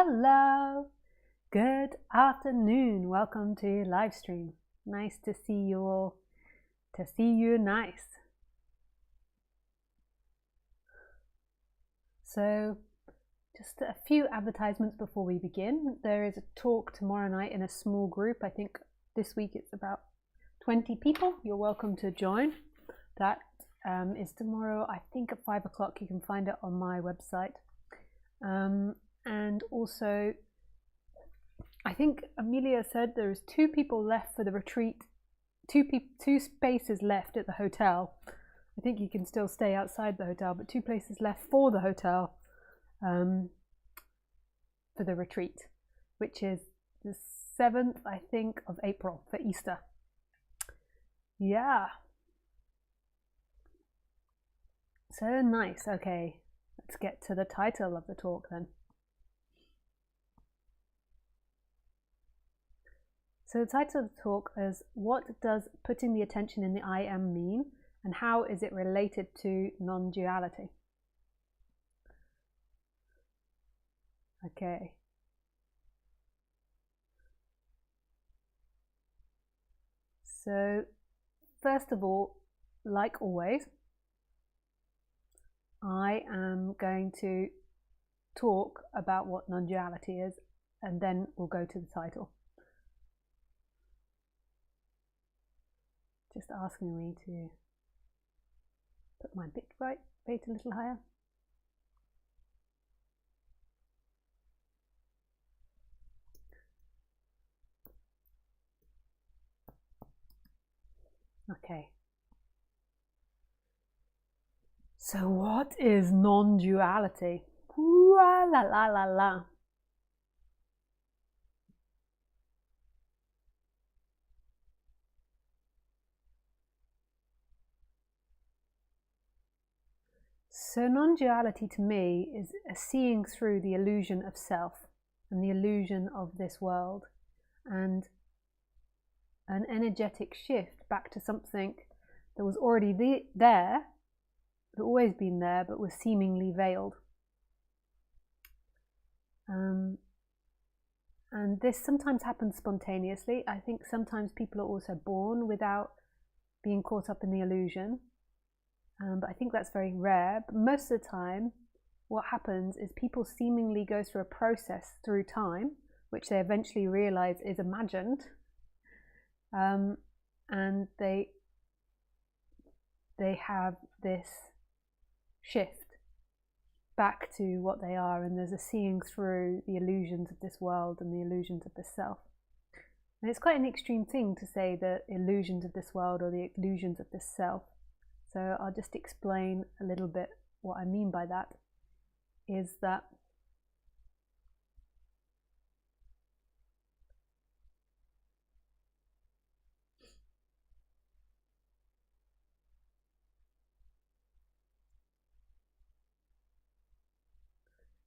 Hello, good afternoon. Welcome to live stream. Nice to see you all. To see you, nice. So, just a few advertisements before we begin. There is a talk tomorrow night in a small group. I think this week it's about 20 people. You're welcome to join. That is tomorrow, I think at 5 o'clock. You can find it on my website. And also, I think Amelia said there's 2 people left for the retreat, 2 spaces left at the hotel. I think you can still stay outside the hotel, but 2 places left for the hotel for the retreat, which is the 7th, I think, of April for Easter. Yeah. So nice. Okay, let's get to the title of the talk then. So the title of the talk is, what does putting the attention in the I am mean, and how is it related to non-duality? Okay. So first of all, like always, I am going to talk about what non-duality is, and then we'll go to the title. Just asking me to put my bit rate a little higher. Okay. So what is non-duality? La la la la la. So non-duality to me is a seeing through the illusion of self and the illusion of this world, and an energetic shift back to something that was already there, had always been there, but was seemingly veiled. And this sometimes happens spontaneously. I think sometimes people are also born without being caught up in the illusion. But I think that's very rare. But most of the time, what happens is people seemingly go through a process through time, which they eventually realize is imagined, and they have this shift back to what they are, and there's a seeing through the illusions of this world and the illusions of the self. And it's quite an extreme thing to say the illusions of this world or the illusions of this self. So I'll just explain a little bit what I mean by that. Is that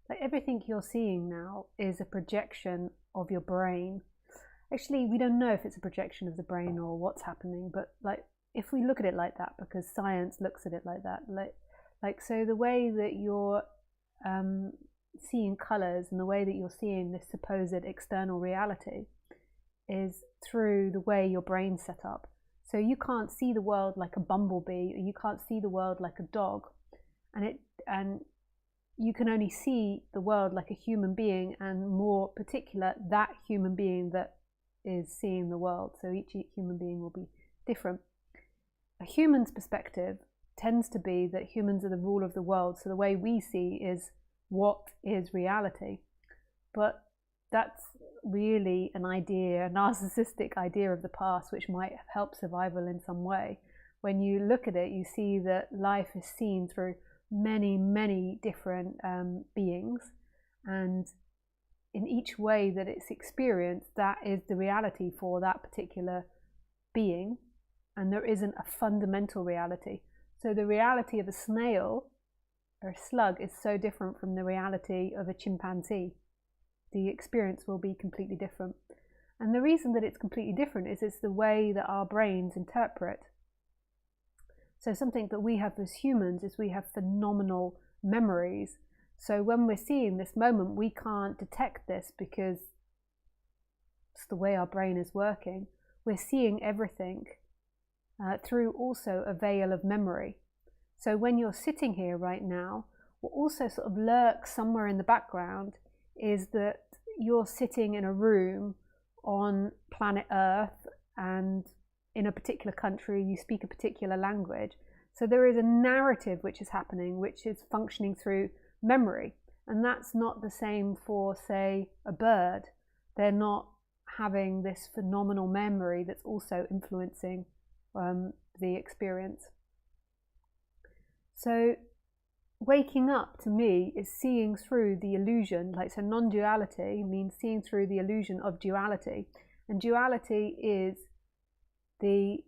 like everything you're seeing now is a projection of your brain. Actually, we don't know if it's a projection of the brain or what's happening, but like if we look at it like that, because science looks at it like that, like so the way that you're seeing colors and the way that you're seeing this supposed external reality is through the way your brain's set up. So you can't see the world like a bumblebee, or you can't see the world like a dog, and you can only see the world like a human being, and more particular, that human being that is seeing the world. So each human being will be different. A human's perspective tends to be that humans are the rule of the world, so the way we see is what is reality. But that's really an idea, a narcissistic idea of the past, which might help survival in some way. When you look at it, you see that life is seen through many, many different beings, and in each way that it's experienced, that is the reality for that particular being. And there isn't a fundamental reality. So the reality of a snail or a slug is so different from the reality of a chimpanzee. The experience will be completely different. And the reason that it's completely different is it's the way that our brains interpret. So something that we have as humans is we have phenomenal memories. So when we're seeing this moment, we can't detect this because it's the way our brain is working. We're seeing everything through also a veil of memory. So when you're sitting here right now, what also sort of lurks somewhere in the background is that you're sitting in a room on planet Earth and in a particular country, you speak a particular language. So there is a narrative which is happening, which is functioning through memory. And that's not the same for, say, a bird. They're not having this phenomenal memory that's also influencing the experience. So waking up to me is seeing through the illusion. So non-duality means seeing through the illusion of duality. And duality is the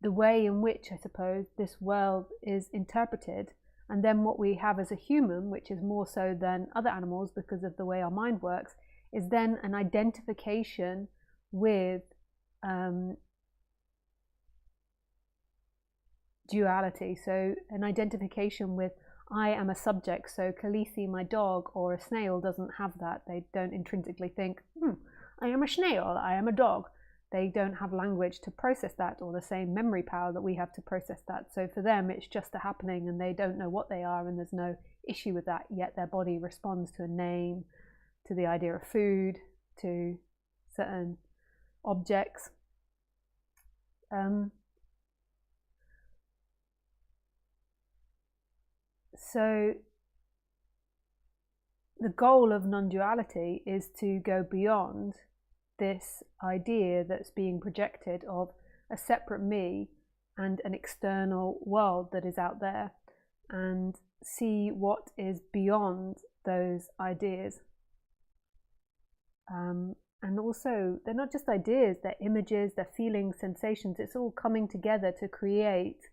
way in which, I suppose, this world is interpreted, and then what we have as a human, which is more so than other animals because of the way our mind works, is then an identification with duality. So an identification with, I am a subject. So Khaleesi, my dog, or a snail doesn't have that. They don't intrinsically think, I am a snail, I am a dog. They don't have language to process that, or the same memory power that we have to process that. So for them, it's just a happening and they don't know what they are, and there's no issue with that. Yet their body responds to a name, to the idea of food, to certain objects. So the goal of non-duality is to go beyond this idea that's being projected of a separate me and an external world that is out there, and see what is beyond those ideas. And also, they're not just ideas, they're images, they're feelings, sensations. It's all coming together to create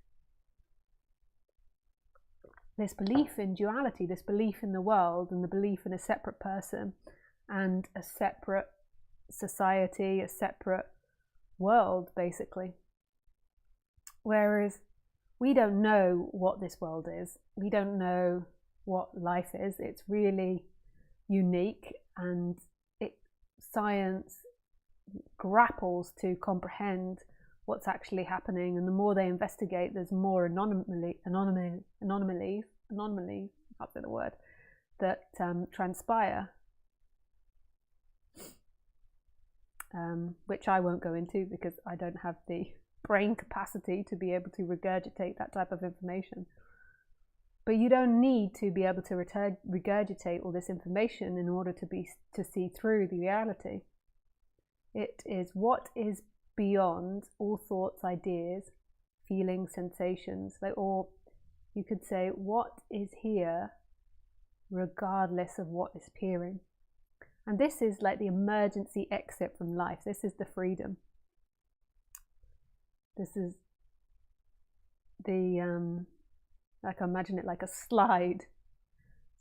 this belief in duality, this belief in the world, and the belief in a separate person and a separate society, a separate world, basically. Whereas we don't know what this world is. We don't know what life is. It's really unique, and science grapples to comprehend what's actually happening, and the more they investigate, there's more anomalies, I can't say the word, that transpire, which I won't go into because I don't have the brain capacity to be able to regurgitate that type of information. But you don't need to be able to regurgitate all this information in order to see through the reality. It is what is beyond all thoughts, ideas, feelings, sensations, or you could say what is here regardless of what is appearing. And this is like the emergency exit from life. This is the freedom. This is the like, imagine it like a slide.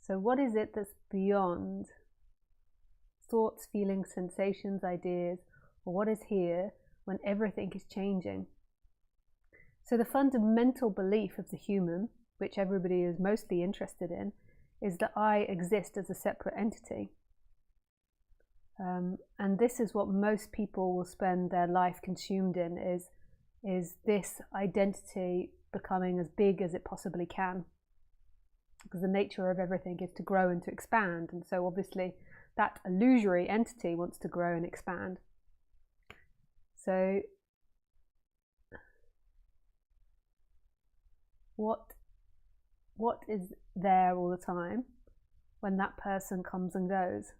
So what is it that's beyond thoughts, feelings, sensations, ideas, or what is here when everything is changing? So the fundamental belief of the human, which everybody is mostly interested in, is that I exist as a separate entity. And this is what most people will spend their life consumed in, is this identity becoming as big as it possibly can, because the nature of everything is to grow and to expand, and so obviously that illusory entity wants to grow and expand. So what is there all the time when that person comes and goes?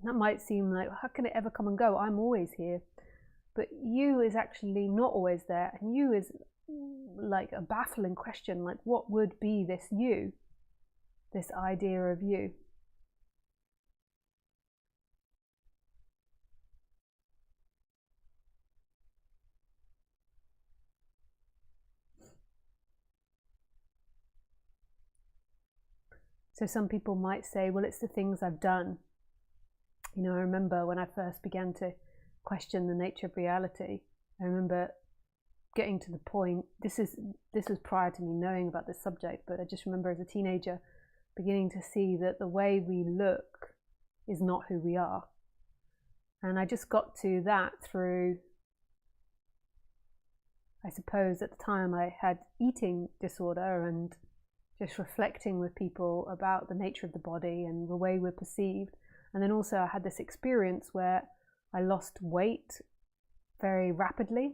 That might seem like, how can it ever come and go? I'm always here. But you is actually not always there, and you is like a baffling question, like what would be this you, this idea of you? So some people might say, well, it's the things I've done. I remember when I first began to question the nature of reality, I remember getting to the point, this was prior to me knowing about this subject, but I just remember as a teenager beginning to see that the way we look is not who we are. And I just got to that through, I suppose at the time I had eating disorder, and just reflecting with people about the nature of the body and the way we're perceived. And then also I had this experience where I lost weight very rapidly.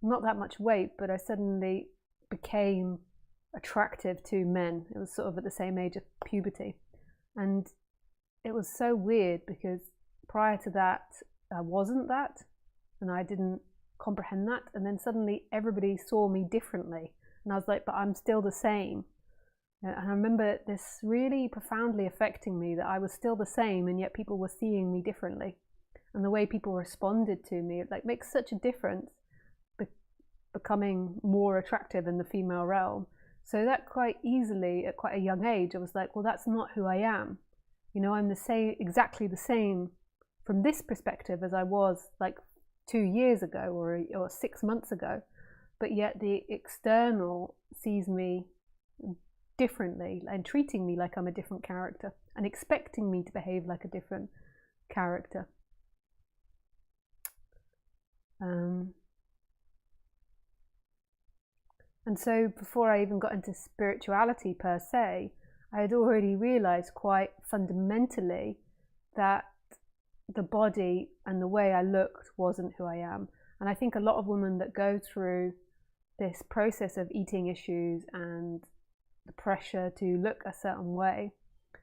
Not that much weight, but I suddenly became attractive to men. It was sort of at the same age of puberty. And it was so weird because prior to that, I wasn't that, and I didn't comprehend that. And then suddenly everybody saw me differently. And I was like, but I'm still the same. And I remember this really profoundly affecting me, that I was still the same and yet people were seeing me differently. And the way people responded to me, it like makes such a difference, becoming more attractive in the female realm. So that quite easily, at quite a young age, I was like, well, that's not who I am. You know, I'm the same, exactly the same from this perspective as I was like 2 years ago or 6 months ago. But yet the external sees me differently and treating me like I'm a different character and expecting me to behave like a different character. And so before I even got into spirituality per se, I had already realized quite fundamentally that the body and the way I looked wasn't who I am. And I think a lot of women that go through this process of eating issues and the pressure to look a certain way,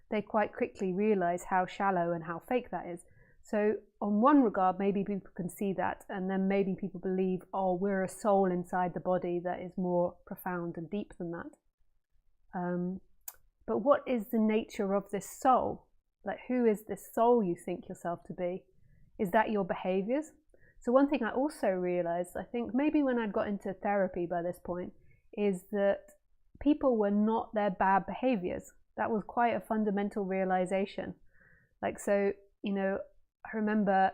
they quite quickly realize how shallow and how fake that is. So on one regard, maybe people can see that, and then maybe people believe, oh, we're a soul inside the body that is more profound and deep than that. But what is the nature of this soul? Like, who is this soul you think yourself to be? Is that your behaviors? So one thing I also realized, I think maybe when I'd got into therapy by this point, is that people were not their bad behaviors. That was quite a fundamental realization. Like, so, you know, I remember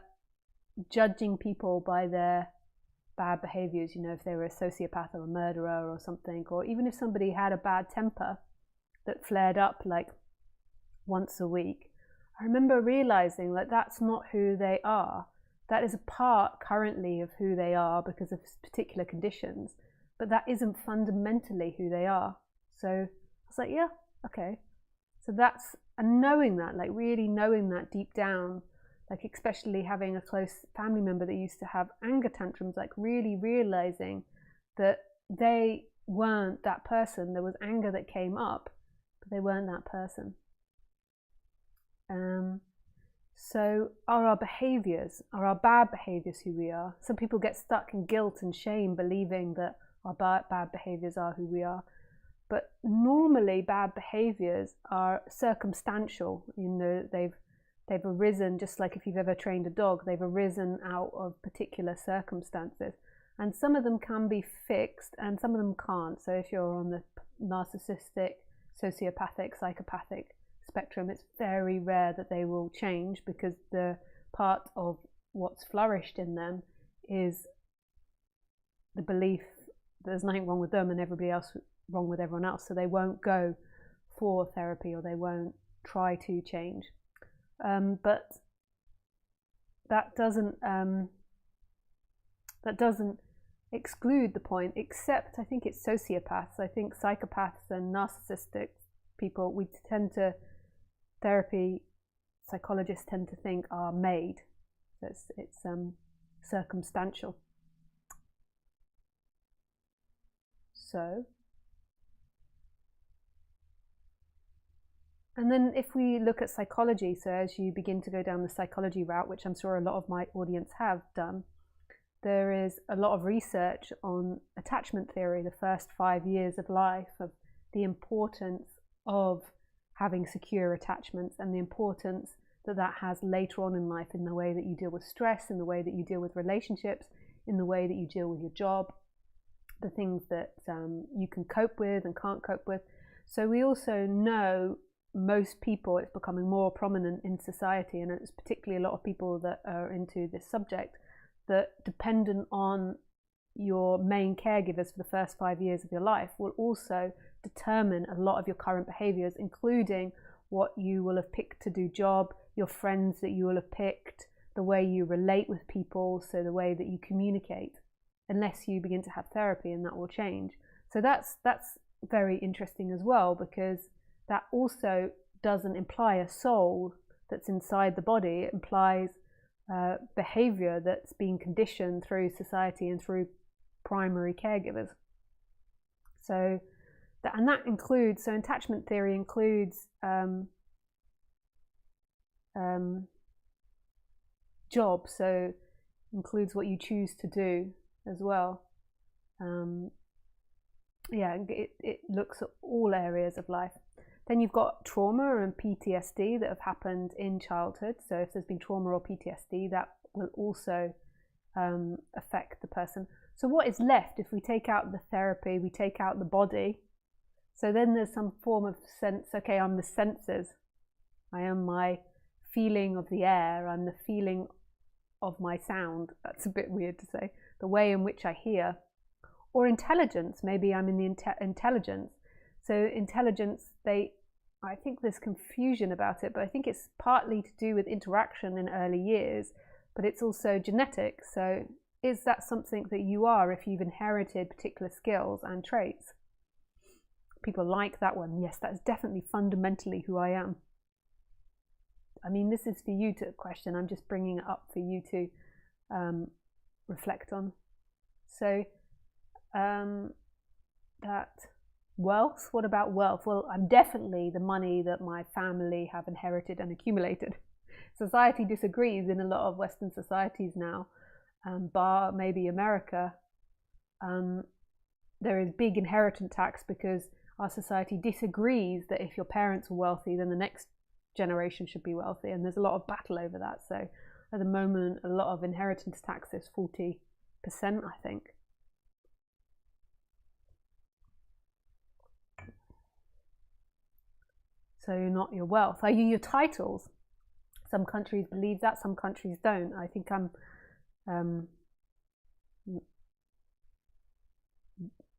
judging people by their bad behaviors, you know, if they were a sociopath or a murderer or something, or even if somebody had a bad temper that flared up like once a week. I remember realizing that that's not who they are. That is a part currently of who they are because of particular conditions, but that isn't fundamentally who they are. So I was like, yeah, okay. So that's, and knowing that, like really knowing that deep down, like especially having a close family member that used to have anger tantrums, like really realizing that they weren't that person. There was anger that came up, but they weren't that person. So are our behaviors, are our bad behaviors who we are? Some people get stuck in guilt and shame, believing that our bad behaviors are who we are. But normally bad behaviors are circumstantial. You know, they've arisen, just like if you've ever trained a dog, they've arisen out of particular circumstances. And some of them can be fixed and some of them can't. So if you're on the narcissistic, sociopathic, psychopathic spectrum, it's very rare that they will change, because the part of what's flourished in them is the belief that there's nothing wrong with them and everybody else wrong with everyone else. So they won't go for therapy or they won't try to change. But that doesn't exclude the point, except I think it's sociopaths. I think psychopaths and narcissistic people, we tend to, therapy psychologists tend to think are made. So it's circumstantial. So, and then if we look at psychology, so as you begin to go down the psychology route, which I'm sure a lot of my audience have done, there is a lot of research on attachment theory, the first 5 years of life, of the importance of having secure attachments and the importance that that has later on in life in the way that you deal with stress, in the way that you deal with relationships, in the way that you deal with your job, the things that you can cope with and can't cope with. So we also know most people, it's becoming more prominent in society, and it's particularly a lot of people that are into this subject, that dependent on your main caregivers for the first 5 years of your life will also determine a lot of your current behaviors, including what you will have picked to do job, your friends that you will have picked, the way you relate with people, so the way that you communicate, unless you begin to have therapy, and that will change. So that's very interesting as well, because that also doesn't imply a soul that's inside the body. It implies behavior that's being conditioned through society and through primary caregivers. So that includes, so attachment theory includes job, so includes what you choose to do as well. It looks at all areas of life. Then you've got trauma and PTSD that have happened in childhood. So if there's been trauma or PTSD, that will also affect the person. So what is left if we take out the therapy, we take out the body? So then there's some form of sense, okay, I'm the senses. I am my feeling of the air, I'm the feeling of my sound. That's a bit weird to say. The way in which I hear. Or intelligence, maybe I'm in the intelligence. So intelligence, I think there's confusion about it, but I think it's partly to do with interaction in early years, but it's also genetic. So is that something that you are if you've inherited particular skills and traits? People like that one. Yes, that's definitely fundamentally who I am. I mean, this is for you to question. I'm just bringing it up for you to reflect on. So that wealth, what about wealth? Well, I'm definitely the money that my family have inherited and accumulated. Society disagrees in a lot of Western societies now, bar maybe America. There is big inheritance tax because our society disagrees that if your parents were wealthy, then the next generation should be wealthy, and there's a lot of battle over that. So at the moment, a lot of inheritance tax is 40%, I think. So you're not your wealth. Are you your titles? Some countries believe that, some countries don't. I think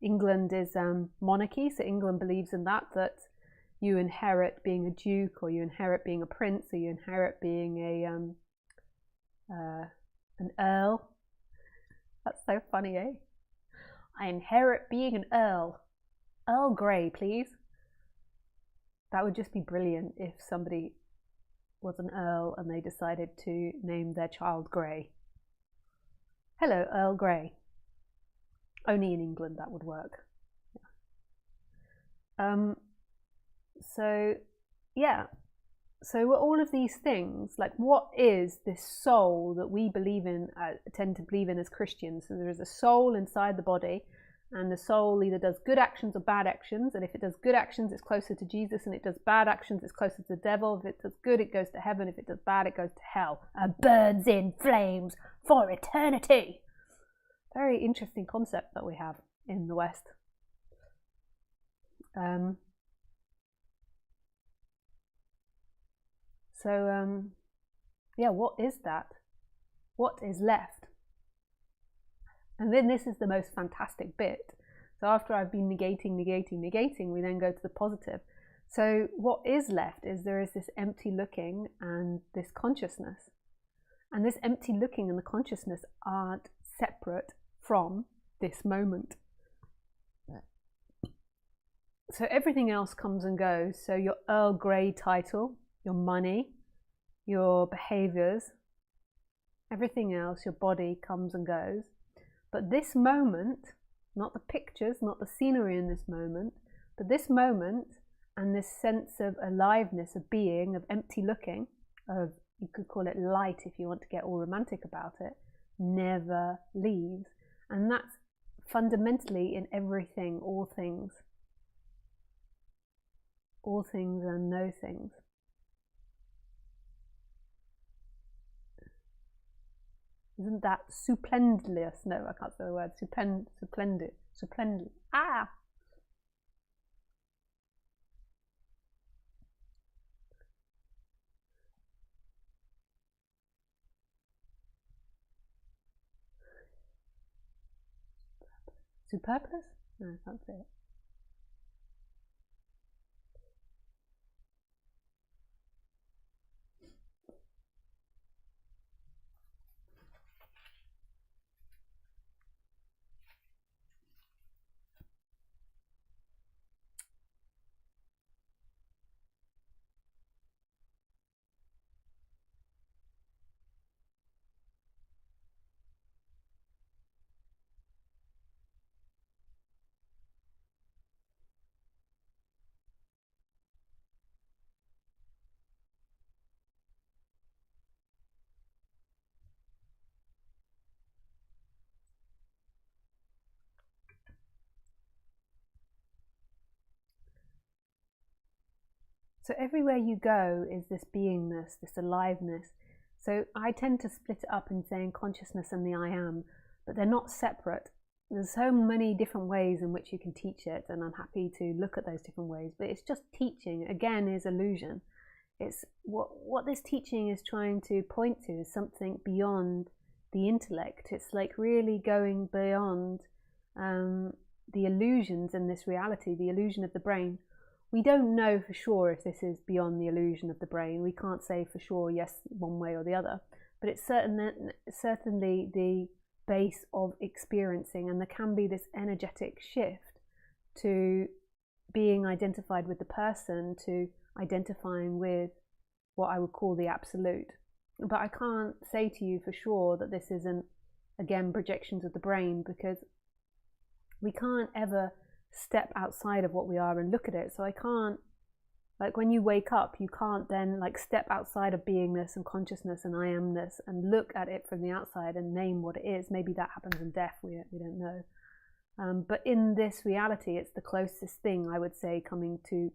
England is monarchy, so England believes in that you inherit being a duke, or you inherit being a prince, or you inherit being an earl. That's so funny, eh? I inherit being an earl. Earl Grey, please. That would just be brilliant if somebody was an earl and they decided to name their child Grey. Hello, Earl Grey. Only in England that would work. So all of these things, like what is this soul that we believe in, tend to believe in as Christians? So there is a soul inside the body, and the soul either does good actions or bad actions, and if it does good actions, it's closer to Jesus, and it does bad actions, it's closer to the devil. If it does good, it goes to heaven. If it does bad, it goes to hell and burns in flames for eternity. Very interesting concept that we have in the West. What is that? What is left? And then this is the most fantastic bit. So after I've been negating, we then go to the positive. So what is left is there is this empty looking and this consciousness. And this empty looking and the consciousness aren't separate from this moment. So everything else comes and goes. So your Earl Grey title, your money, your behaviors, everything else, your body comes and goes. But this moment, not the pictures, not the scenery in this moment, but this moment and this sense of aliveness, of being, of empty looking, of, you could call it light if you want to get all romantic about it, never leaves. And that's fundamentally in everything, all things. All things and no things. Isn't that stupendous? No, I can't say the word. Splendid. Ah! Superfluous? No, I can't say it. So everywhere you go is this beingness, this aliveness. So I tend to split it up in saying consciousness and the I am, but they're not separate. There's so many different ways in which you can teach it, and I'm happy to look at those different ways, but it's just teaching, again, is illusion. It's what this teaching is trying to point to is something beyond the intellect. It's like really going beyond the illusions in this reality, the illusion of the brain. We don't know for sure if this is beyond the illusion of the brain. We can't say for sure yes one way or the other, but it's certainly the base of experiencing, and there can be this energetic shift to being identified with the person, to identifying with what I would call the absolute. But I can't say to you for sure that this isn't, again, projections of the brain, because we can't ever step outside of what we are and look at it. So I can't, like when you wake up, you can't then like step outside of beingness and consciousness and I amness and look at it from the outside and name what it is. Maybe that happens in death, we don't know. But in this reality, it's the closest thing, I would say, coming to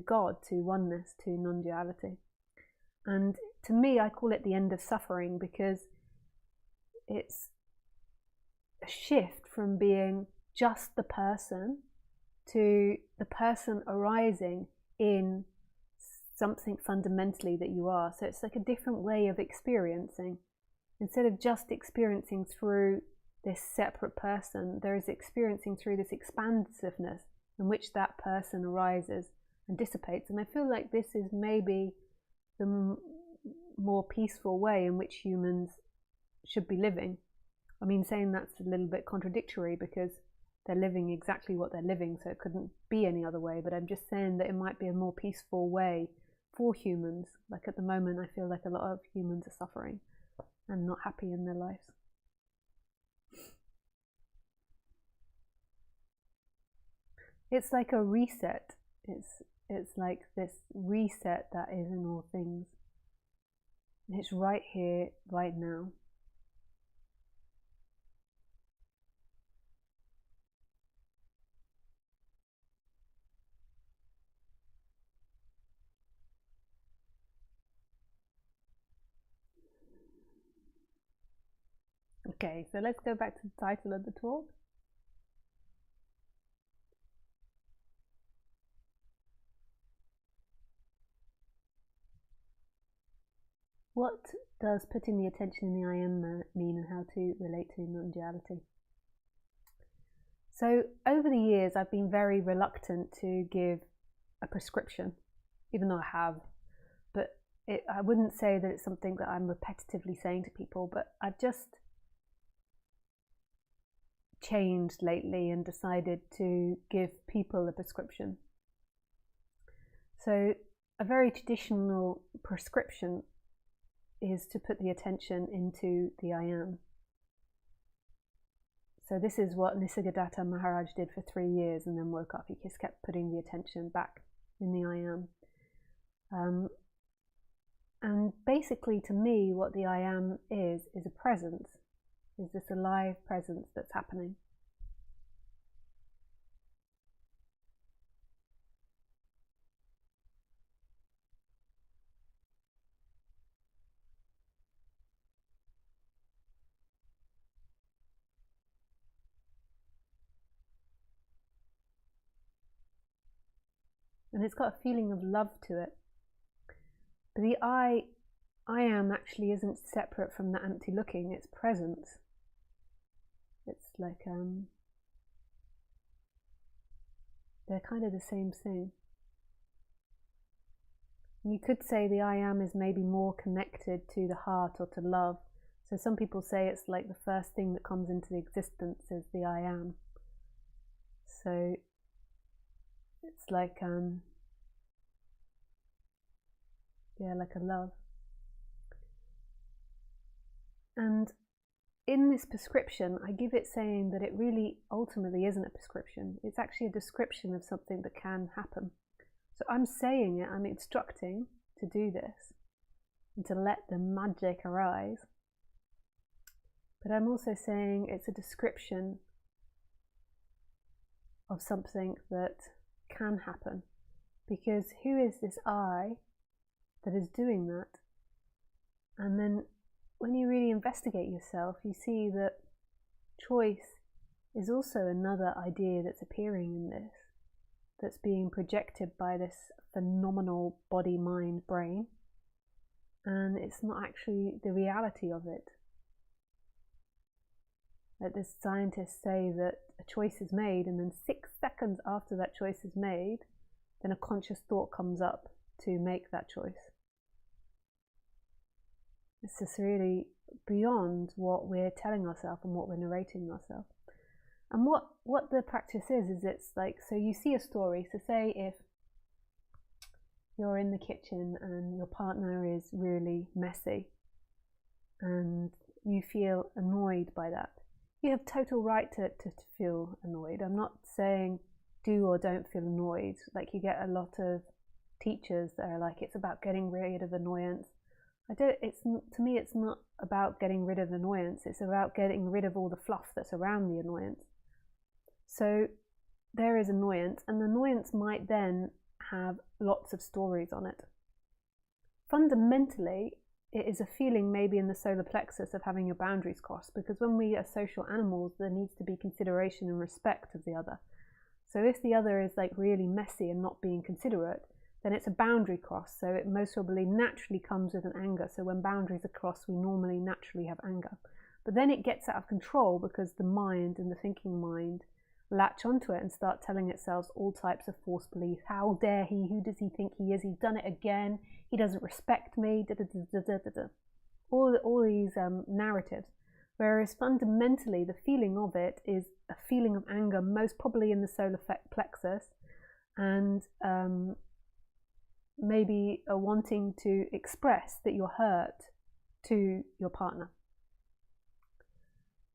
God, to oneness, to non-duality. And to me, I call it the end of suffering, because it's a shift from being just the person to the person arising in something fundamentally that you are. So it's like a different way of experiencing. Instead of just experiencing through this separate person, there is experiencing through this expansiveness in which that person arises and dissipates. And I feel like this is maybe the more peaceful way in which humans should be living. I mean, saying that's a little bit contradictory, because they're living exactly what they're living, so it couldn't be any other way. But I'm just saying that it might be a more peaceful way for humans. Like at the moment, I feel like a lot of humans are suffering and not happy in their lives. It's like a reset. It's like this reset that is in all things. It's right here, right now. Okay, so let's go back to the title of the talk. What does putting the attention in the I am mean, and how to relate to non-duality? So over the years, I've been very reluctant to give a prescription, even though I have, but I wouldn't say that it's something that I'm repetitively saying to people, but I've just changed lately and decided to give people a prescription. So a very traditional prescription is to put the attention into the I am. So this is what Nisargadatta Maharaj did for 3 years and then woke up. He just kept putting the attention back in the I am. And basically, to me, what the I am is a presence, is this alive presence that's happening. And it's got a feeling of love to it. But the I am actually isn't separate from the empty looking, it's presence. It's like they're kind of the same thing. And you could say the I am is maybe more connected to the heart or to love. So some people say it's like the first thing that comes into existence is the I am. So it's like like a love. And in this prescription, I give it saying that it really ultimately isn't a prescription. It's actually a description of something that can happen. So I'm saying it, I'm instructing to do this and to let the magic arise. But I'm also saying it's a description of something that can happen. Because who is this I that is doing that? And then when you really investigate yourself, you see that choice is also another idea that's appearing in this, that's being projected by this phenomenal body, mind, brain, and it's not actually the reality of it. Like the scientists say that a choice is made, and then 6 seconds after that choice is made, then a conscious thought comes up to make that choice. It's just really beyond what we're telling ourselves and what we're narrating ourselves. And what the practice is it's like, so you see a story. So say if you're in the kitchen and your partner is really messy and you feel annoyed by that. You have total right to feel annoyed. I'm not saying do or don't feel annoyed. Like you get a lot of teachers that are like, it's about getting rid of annoyance. To me, it's not about getting rid of annoyance. It's about getting rid of all the fluff that's around the annoyance. So there is annoyance, and the annoyance might then have lots of stories on it. Fundamentally, it is a feeling maybe in the solar plexus of having your boundaries crossed, because when we are social animals, there needs to be consideration and respect of the other. So if the other is like really messy and not being considerate, then it's a boundary cross. So it most probably naturally comes with an anger. So when boundaries are crossed, we normally naturally have anger. But then it gets out of control because the mind and the thinking mind latch onto it and start telling itself all types of false beliefs. How dare he? Who does he think he is? He's done it again. He doesn't respect me. All these narratives. Whereas fundamentally, the feeling of it is a feeling of anger, most probably in the solar plexus, and maybe a wanting to express that you're hurt to your partner.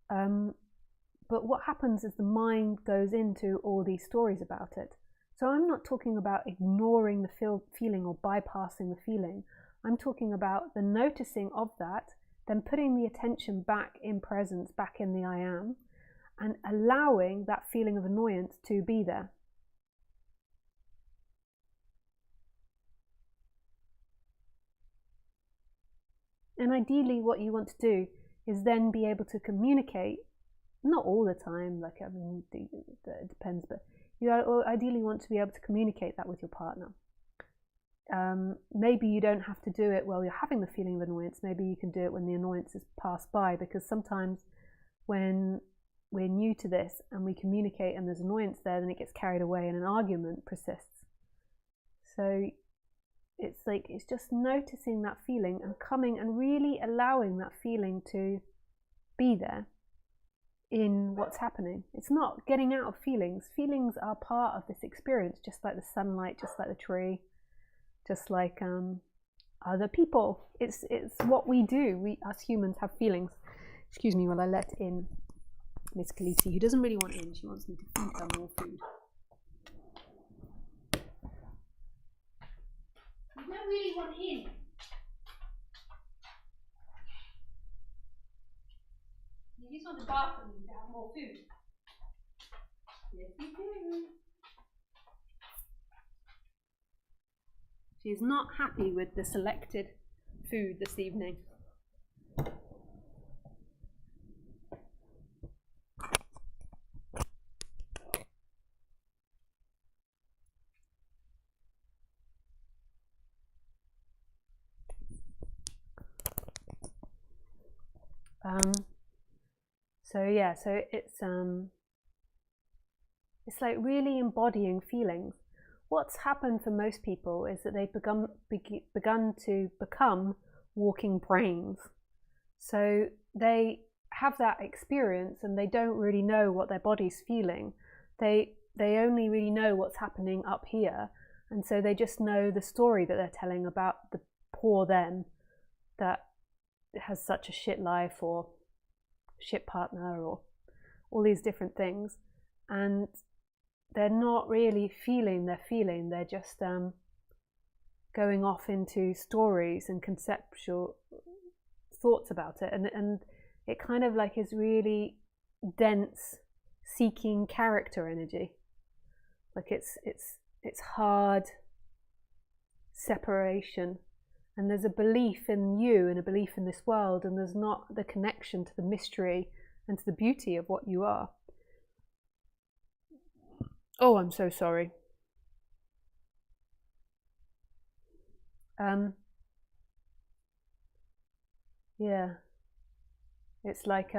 But what happens is the mind goes into all these stories about it. So I'm not talking about ignoring the feeling or bypassing the feeling. I'm talking about the noticing of that, then putting the attention back in presence, back in the I am, and allowing that feeling of annoyance to be there. And ideally what you want to do is then be able to communicate, not all the time, like I mean, it depends, but you ideally want to be able to communicate that with your partner. Maybe you don't have to do it while you're having the feeling of annoyance. Maybe you can do it when the annoyance has passed by, because sometimes when we're new to this and we communicate and there's annoyance there, then it gets carried away and an argument persists. So it's just noticing that feeling and coming and really allowing that feeling to be there in what's happening. It's not getting out of feelings. Feelings are part of this experience, just like the sunlight, just like the tree, just like other people. It's what we do. We as humans have feelings. Excuse me while I let in Miss Kaliti, who doesn't really want in. She wants me to feed her more food. You don't really want in. You just want to bark at me to have more food. Yes, you do. She's not happy with the selected food this evening. So it's It's like really embodying feelings. What's happened for most people is that they've begun to become walking brains. So they have that experience and they don't really know what their body's feeling. They only really know what's happening up here, and so they just know the story that they're telling about the poor them that has such a shit life or shit partner or all these different things, and they're not really feeling their feeling. They're just going off into stories and conceptual thoughts about it, and it kind of like is really dense, seeking character energy. Like it's hard separation, and there's a belief in you and a belief in this world, and there's not the connection to the mystery and to the beauty of what you are. Oh, I'm so sorry. Yeah, it's like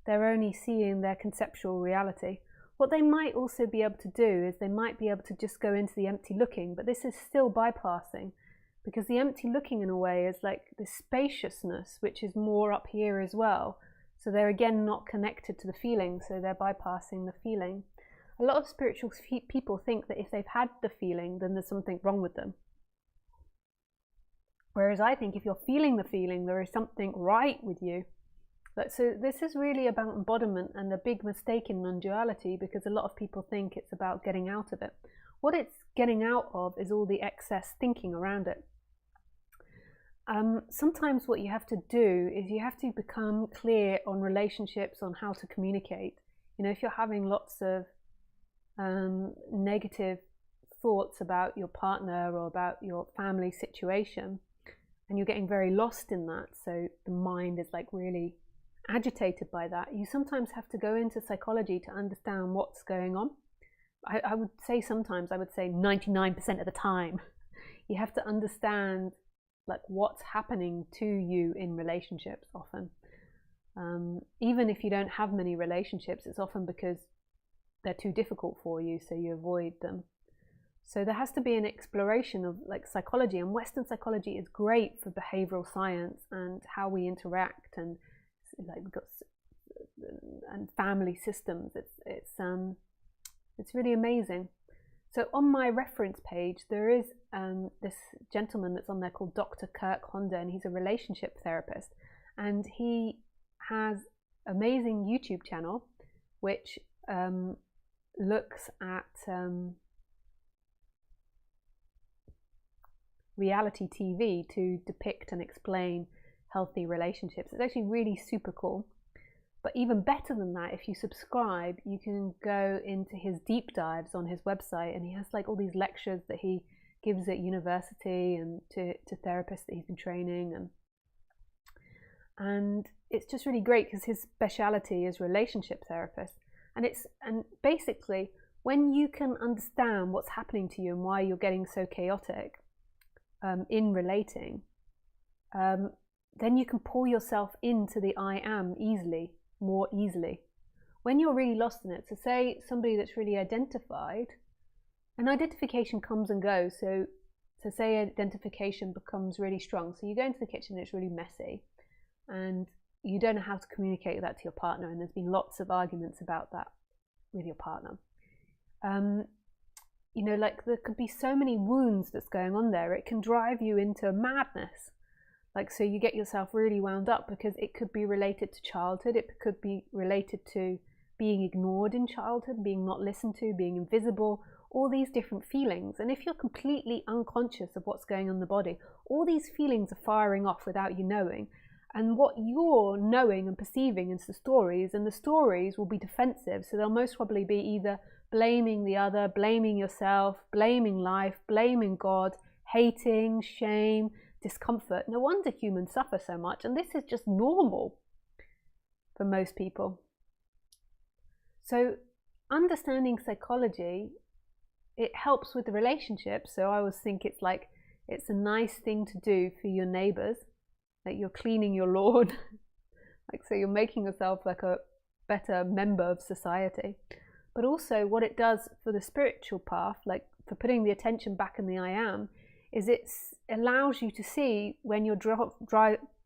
they're only seeing their conceptual reality. What they might also be able to do is they might be able to just go into the empty looking, but this is still bypassing, because the empty looking in a way is like the spaciousness, which is more up here as well. So they're again not connected to the feeling, so they're bypassing the feeling. A lot of spiritual people think that if they've had the feeling, then there's something wrong with them. Whereas I think if you're feeling the feeling, there is something right with you. So this is really about embodiment, and a big mistake in non-duality, because a lot of people think it's about getting out of it. What it's getting out of is all the excess thinking around it. Sometimes what you have to do is you have to become clear on relationships, on how to communicate. You know, if you're having lots of negative thoughts about your partner or about your family situation, and you're getting very lost in that, so the mind is like really agitated by that, you sometimes have to go into psychology to understand what's going on. I would say sometimes, I would say 99% of the time, you have to understand like what's happening to you in relationships often. Even if you don't have many relationships, it's often because they're too difficult for you, so you avoid them. So there has to be an exploration of like psychology, and Western psychology is great for behavioral science and how we interact, and like we've got and family systems. It's really amazing. So on my reference page, there is this gentleman that's on there called Dr. Kirk Honda, and he's a relationship therapist, and he has an amazing YouTube channel which looks at reality TV to depict and explain healthy relationships. It's actually really super cool. But even better than that, if you subscribe, you can go into his deep dives on his website, and he has like all these lectures that he gives at university and to therapists that he's been training, and it's just really great because his speciality is relationship therapist. And basically when you can understand what's happening to you and why you're getting so chaotic in relating, then you can pull yourself into the I am more easily. When you're really lost in it, so say somebody that's really identified, and identification comes and goes, so say identification becomes really strong, so you go into the kitchen and it's really messy, and you don't know how to communicate that to your partner, and there's been lots of arguments about that with your partner. You know, like there could be so many wounds that's going on there, it can drive you into madness. Like, so you get yourself really wound up because it could be related to childhood, it could be related to being ignored in childhood, being not listened to, being invisible, all these different feelings. And if you're completely unconscious of what's going on in the body, all these feelings are firing off without you knowing. And what you're knowing and perceiving is the stories, and the stories will be defensive. So they'll most probably be either blaming the other, blaming yourself, blaming life, blaming God, hating, shame, discomfort. No wonder humans suffer so much, and this is just normal for most people. So understanding psychology, it helps with the relationship. So I always think it's a nice thing to do for your neighbors, like you're cleaning your lawn, like so you're making yourself like a better member of society. but also what it does for the spiritual path, like for putting the attention back in the I am, is it allows you to see when you're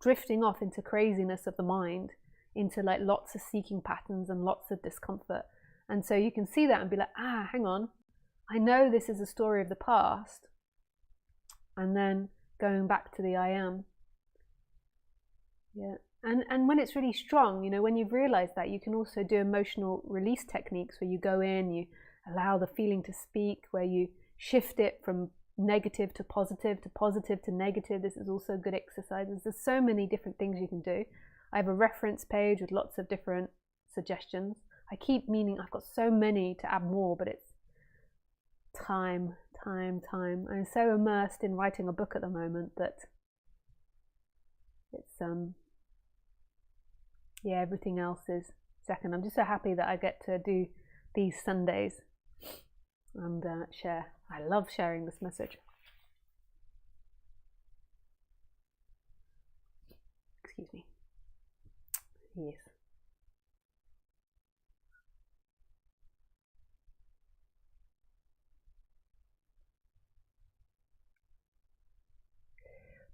drifting off into craziness of the mind, into like lots of seeking patterns and lots of discomfort. And so you can see that and be like, hang on, I know this is a story of the past. And then going back to the I am. Yeah. And when it's really strong, you know, when you've realized that, you can also do emotional release techniques where you go in, you allow the feeling to speak, where you shift it from negative to positive to negative. This is also good exercises. There's so many different things you can do. I have a reference page with lots of different suggestions. I keep meaning I've got so many to add more, but it's time. I'm so immersed in writing a book at the moment that it's yeah, everything else is second. I'm just so happy that I get to do these Sundays and share. I love sharing this message. Excuse me. Yes.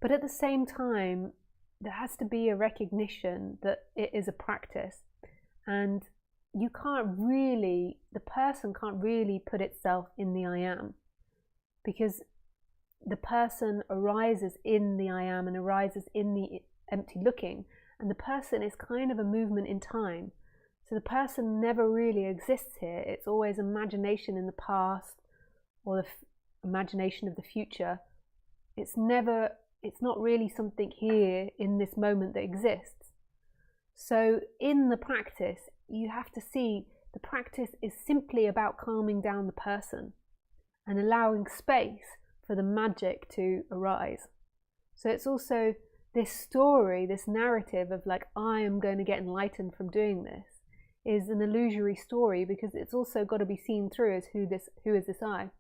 But at the same time, there has to be a recognition that it is a practice, and you can't really, the person can't really put itself in the I am, because the person arises in the I am and arises in the empty looking, and the person is kind of a movement in time. So the person never really exists here. It's always imagination in the past or the imagination of the future. It's not really something here in this moment that exists. So in the practice, you have to see the practice is simply about calming down the person and allowing space for the magic to arise. So it's also this story, this narrative of like, I am going to get enlightened from doing this, is an illusory story, because it's also got to be seen through as who is this I.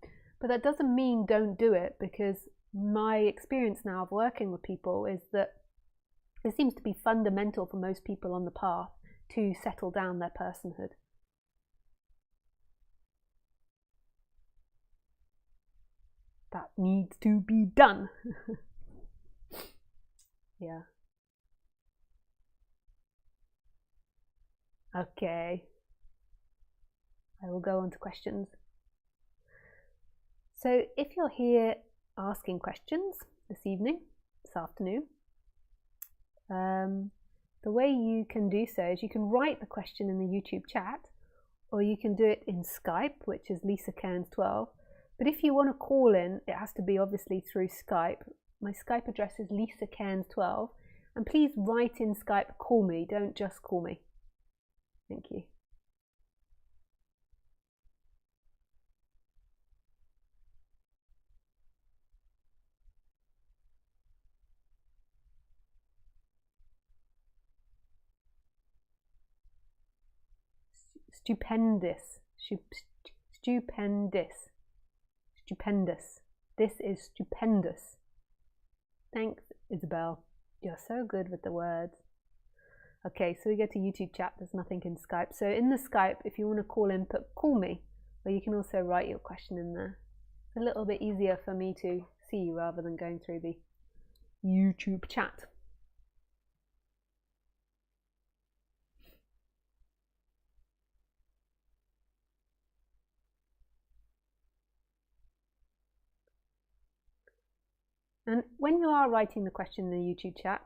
But that doesn't mean don't do it, because my experience now of working with people is that it seems to be fundamental for most people on the path to settle down their personhood. That needs to be done. Yeah. Okay. I will go on to questions. So if you're here asking questions this afternoon, the way you can do so is you can write the question in the YouTube chat, or you can do it in Skype, which is Lisa Cairns 12. But if you want to call in, it has to be obviously through Skype. My Skype address is Lisa Cairns 12, and please write in Skype, call me, don't just call me. Thank you. Stupendous. This is stupendous. Thanks, Isabel. You're so good with the words. Okay, so we go to YouTube chat. There's nothing in Skype. So in the Skype, if you want to call in, put call me, or you can also write your question in there. It's a little bit easier for me to see you rather than going through the YouTube chat. And when you are writing the question in the YouTube chat,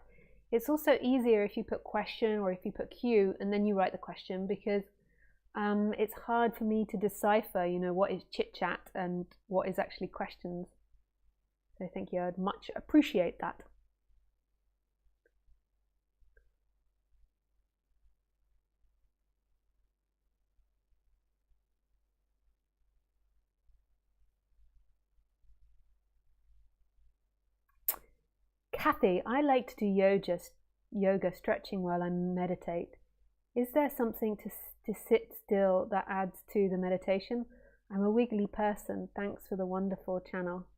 it's also easier if you put question or if you put Q and then you write the question, because it's hard for me to decipher, you know, what is chit chat and what is actually questions. So thank you, I'd much appreciate that. Kathy, I like to do yoga stretching while I meditate. Is there something to sit still that adds to the meditation? I'm a wiggly person. Thanks for the wonderful channel.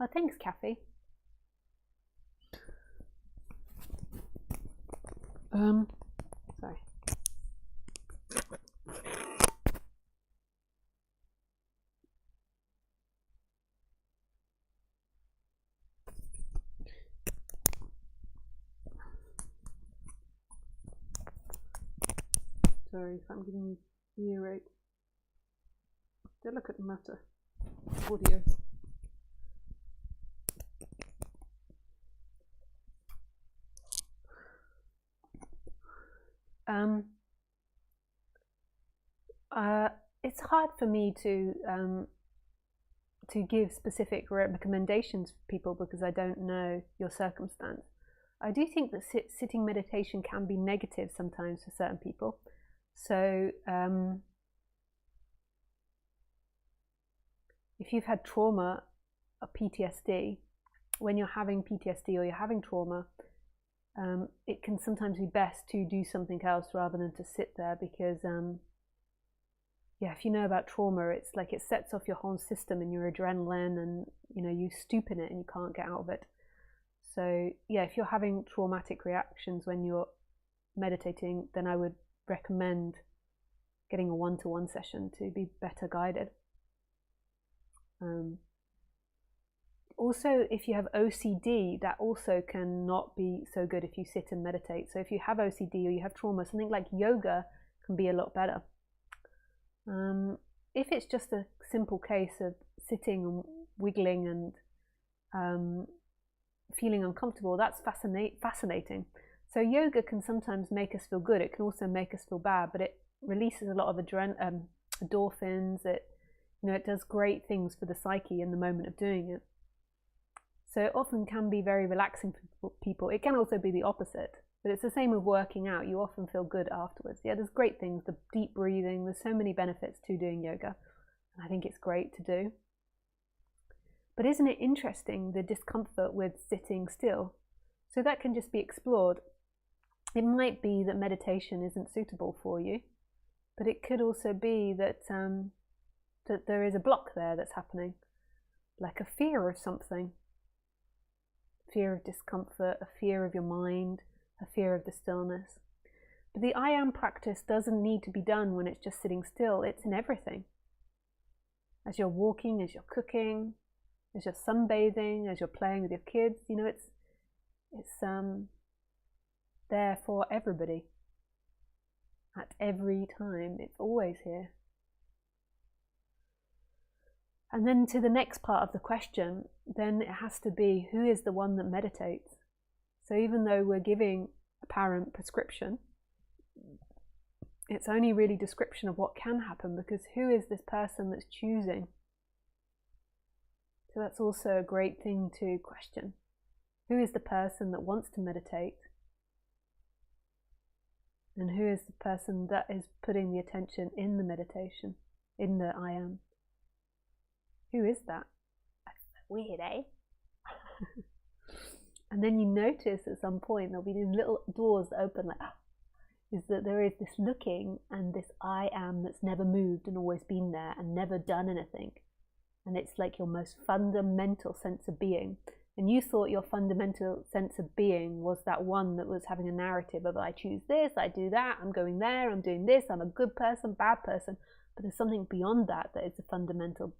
Oh, thanks, Kathy. Sorry. Sorry if I'm giving you earache. Delicate matter. Audio. It's hard for me to give specific recommendations for people because I don't know your circumstance. I do think that sitting meditation can be negative sometimes for certain people. So if you've had trauma or PTSD, when you're having PTSD or you're having trauma, it can sometimes be best to do something else rather than to sit there because yeah, if you know about trauma, it's like it sets off your whole system and your adrenaline, and you stoop in it and you can't get out of it. So yeah, if you're having traumatic reactions when you're meditating, then I would recommend getting a one-to-one session to be better guided. Also, if you have OCD, that also can not be so good if you sit and meditate. So if you have OCD or you have trauma, something like yoga can be a lot better. If it's just a simple case of sitting and wiggling and feeling uncomfortable, that's fascinating. So yoga can sometimes make us feel good. It can also make us feel bad, but it releases a lot of endorphins. It does great things for the psyche in the moment of doing it. So it often can be very relaxing for people. It can also be the opposite, but it's the same with working out. You often feel good afterwards. Yeah, there's great things, the deep breathing, there's so many benefits to doing yoga, and I think it's great to do. But isn't it interesting, the discomfort with sitting still? So that can just be explored. It might be that meditation isn't suitable for you, but it could also be that that there is a block there that's happening, like a fear of something. Fear of discomfort, a fear of your mind, a fear of the stillness. But the IAM practice doesn't need to be done when it's just sitting still. It's in everything. As you're walking, as you're cooking, as you're sunbathing, as you're playing with your kids, it's there for everybody. At every time, it's always here. And then to the next part of the question, then it has to be, who is the one that meditates? So even though we're giving apparent prescription, it's only really description of what can happen, because who is this person that's choosing? So that's also a great thing to question. Who is the person that wants to meditate? And who is the person that is putting the attention in the meditation, in the I am? Who is that? Weird, eh? And then you notice at some point there'll be these little doors that open like, is that there is this looking and this I am that's never moved and always been there and never done anything. And it's like your most fundamental sense of being. And you thought your fundamental sense of being was that one that was having a narrative of I choose this, I do that, I'm going there, I'm doing this, I'm a good person, bad person. But there's something beyond that that is a fundamental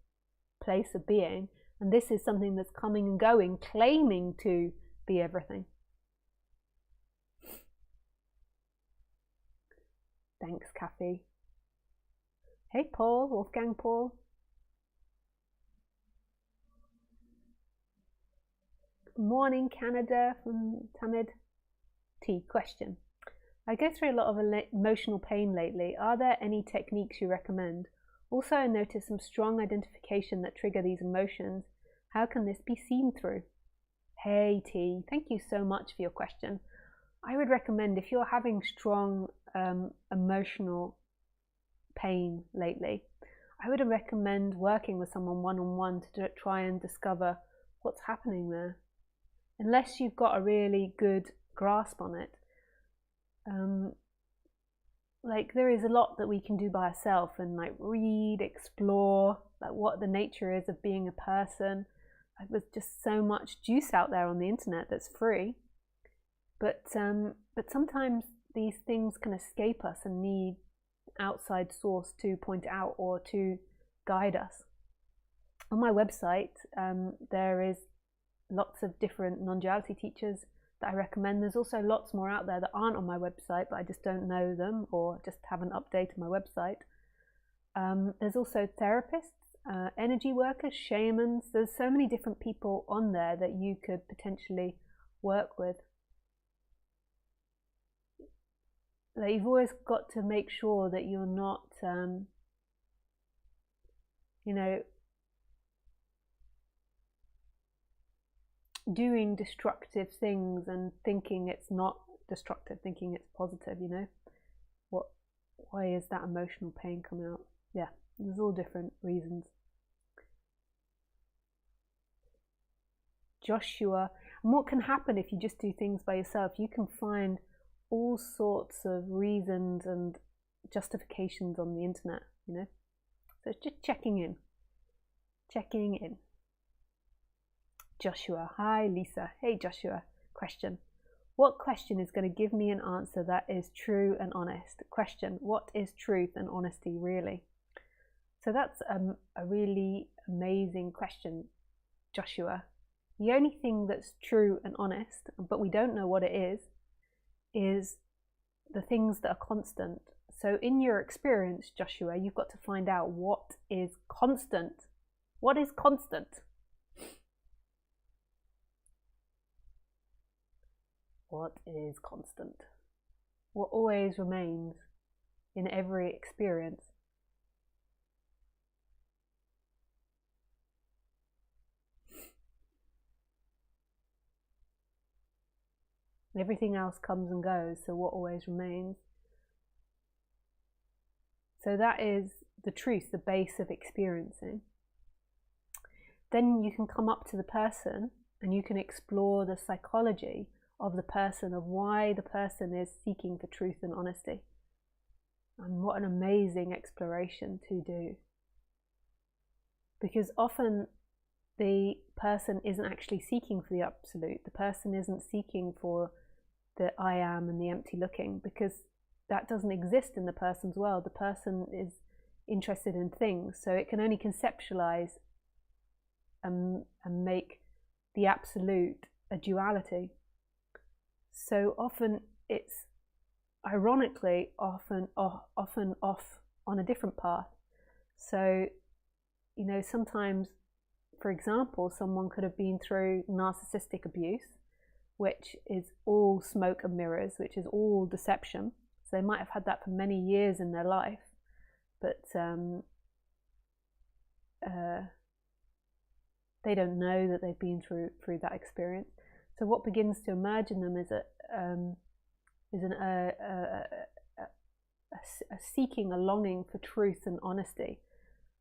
place of being, and this is something that's coming and going, claiming to be everything. Thanks, Kathy. Hey, Paul, Wolfgang Paul. Good morning, Canada, from Tamid T. Question. I go through a lot of emotional pain lately. Are there any techniques you recommend? Also, I notice some strong identification that trigger these emotions. How can this be seen through? Hey T, thank you so much for your question. I would recommend, if you're having strong emotional pain lately, I would recommend working with someone one-on-one to try and discover what's happening there. Unless you've got a really good grasp on it. Like there is a lot that we can do by ourselves and like read, explore, like what the nature is of being a person. Like there's just so much juice out there on the internet that's free. But sometimes these things can escape us and need outside source to point out or to guide us. On my website, there is lots of different non-duality teachers that I recommend. There's also lots more out there that aren't on my website, but I just don't know them or just haven't updated my website. There's also therapists, energy workers, shamans. There's so many different people on there that you could potentially work with. Like, you've always got to make sure that you're not, doing destructive things and thinking it's not destructive, thinking it's positive. Why is that emotional pain coming out? Yeah, there's all different reasons. Joshua, and what can happen if you just do things by yourself? You can find all sorts of reasons and justifications on the internet, So it's just checking in. Joshua, hi Lisa. Hey Joshua, question. What question is going to give me an answer that is true and honest? Question, what is truth and honesty really? So that's a really amazing question, Joshua. The only thing that's true and honest, but we don't know what it is the things that are constant. So in your experience, Joshua, you've got to find out what is constant. What is constant? What is constant? What always remains in every experience? Everything else comes and goes, so what always remains? So that is the truth, the base of experiencing. Then you can come up to the person and you can explore the psychology of the person, of why the person is seeking for truth and honesty. And what an amazing exploration to do. Because often the person isn't actually seeking for the absolute. The person isn't seeking for the I am and the empty looking, because that doesn't exist in the person's world. The person is interested in things, so it can only conceptualize and make the absolute a duality. So often it's ironically often off on a different path. So sometimes, for example, someone could have been through narcissistic abuse, which is all smoke and mirrors, which is all deception. So they might have had that for many years in their life, but they don't know that they've been through that experience. So what begins to emerge in them is a seeking, a longing for truth and honesty.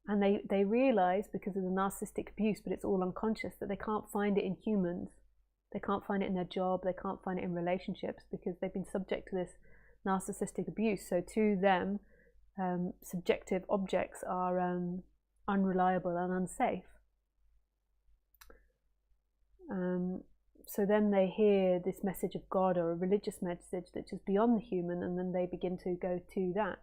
And they realize, because of the narcissistic abuse, but it's all unconscious, that they can't find it in humans. They can't find it in their job. They can't find it in relationships, because they've been subject to this narcissistic abuse. So to them, subjective objects are unreliable and unsafe. So then they hear this message of God, or a religious message that's just beyond the human, and then they begin to go to that.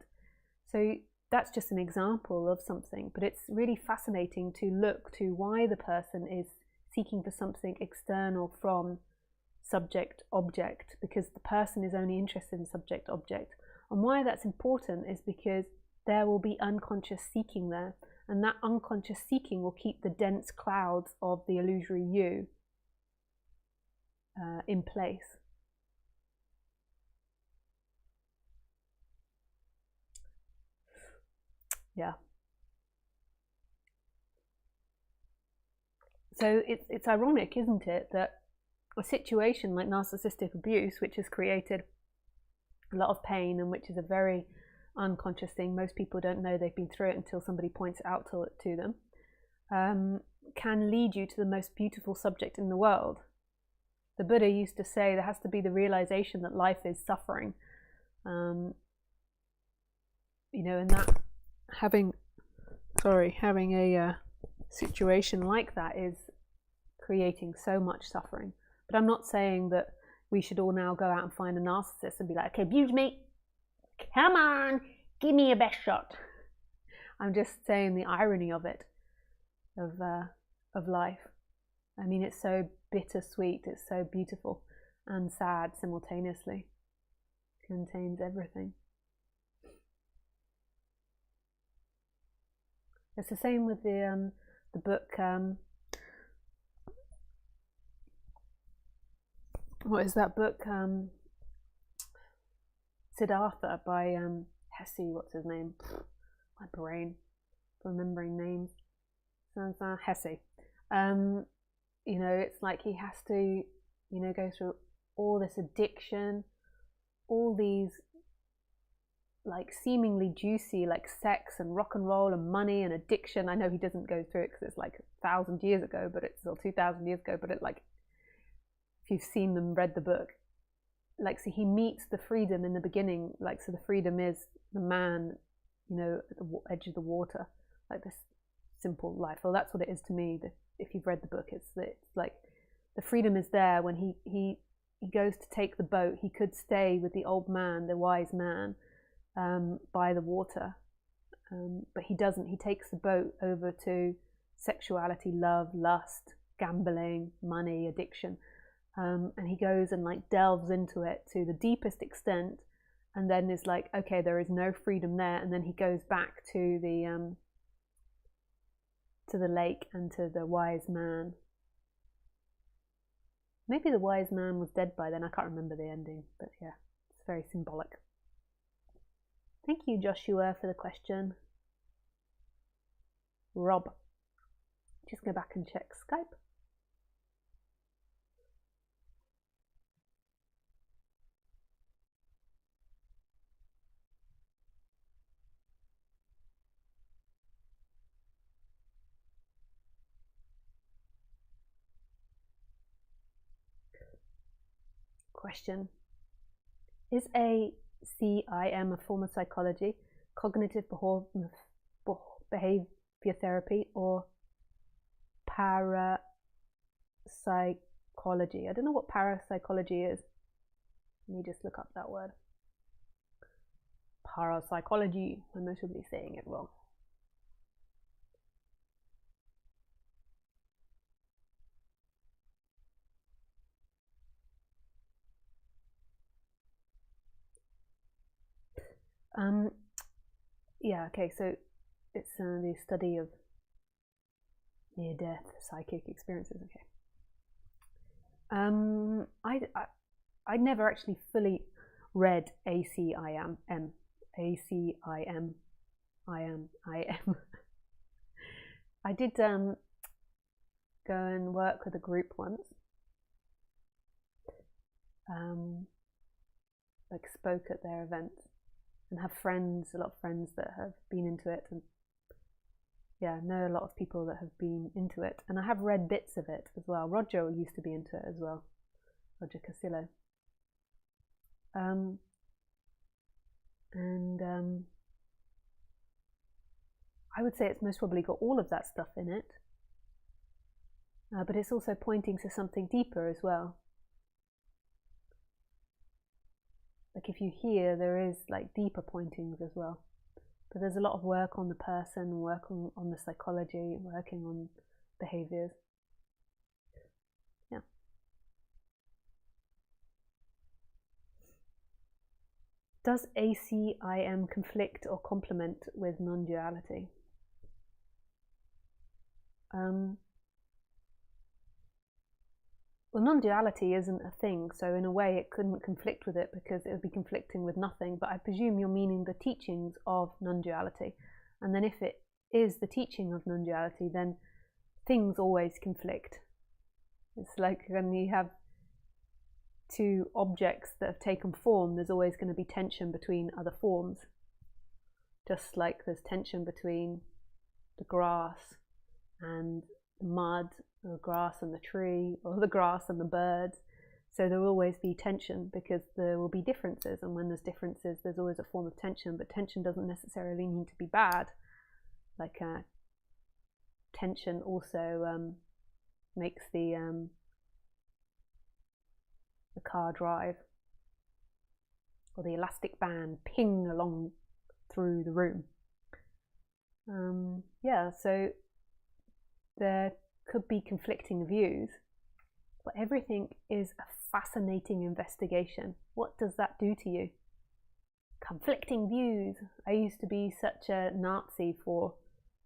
So that's just an example of something, but it's really fascinating to look to why the person is seeking for something external from subject-object, because the person is only interested in subject-object. And why that's important is because there will be unconscious seeking there, and that unconscious seeking will keep the dense clouds of the illusory you in place. Yeah. So it's ironic, isn't it, that a situation like narcissistic abuse, which has created a lot of pain and which is a very unconscious thing, most people don't know they've been through it until somebody points it out to them, can lead you to the most beautiful subject in the world. The Buddha used to say there has to be the realization that life is suffering. And that having a situation like that is creating so much suffering. But I'm not saying that we should all now go out and find a narcissist and be like, okay, abuse me, come on, give me your best shot. I'm just saying the irony of it, of life. I mean, it's so bittersweet, it's so beautiful. and sad simultaneously. Contains everything. It's the same with the book. What is that book? Siddhartha by Hesse. What's his name? My brain, remembering names. Hesse. You know, it's like he has to, you know, go through all this addiction, all these like seemingly juicy, like sex and rock and roll and money and addiction. I know he doesn't go through it because it's like 1,000 years ago, but it's still 2,000 years ago. But it, like, if you've seen them, read the book, like, so he meets the freedom in the beginning. Like, so the freedom is the man, you know, at the edge of the water, like this simple life. Well, that's what it is to me. If you've read the book, it's like the freedom is there when he goes to take the boat. He could stay with the old man, the wise man, by the water, but he doesn't. He takes the boat over to sexuality, love, lust, gambling, money, addiction, and he goes and like delves into it to the deepest extent, and then is like, okay, there is no freedom there, and then he goes back to the lake and to the wise man. Maybe the wise man was dead by then. I can't remember the ending, but yeah, it's very symbolic. Thank you, Joshua, for the question. Rob, just go back and check Skype. Question: is IAM a form of psychology, cognitive behavior therapy, or parapsychology? I don't know what parapsychology is. Let me just look up that word. Parapsychology. I'm notably saying it wrong. Yeah, okay, so it's the study of near-death psychic experiences. Okay. I never actually fully read IAM. I did go and work with a group once. Like spoke at their events, and have friends, a lot of friends that have been into it, and yeah, know a lot of people that have been into it, and I have read bits of it as well. Roger used to be into it as well, Roger Casillo. I would say it's most probably got all of that stuff in it, but it's also pointing to something deeper as well. Like if you hear, there is like deeper pointings as well. But there's a lot of work on the person, work on the psychology, working on behaviors. Yeah. Does IAM conflict or complement with non-duality? Well, non-duality isn't a thing, so in a way it couldn't conflict with it because it would be conflicting with nothing, but I presume you're meaning the teachings of non-duality. And then if it is the teaching of non-duality, then things always conflict. It's like when you have two objects that have taken form, there's always going to be tension between other forms. Just like there's tension between the grass and the mud, or the grass and the tree, or the grass and the birds. So there will always be tension because there will be differences, and when there's differences there's always a form of tension, but tension doesn't necessarily mean to be bad. Like tension also makes the car drive, or the elastic band ping along through the room. Yeah, so there could be conflicting views, but everything is a fascinating investigation. What does that do to you? Conflicting views. I used to be such a Nazi for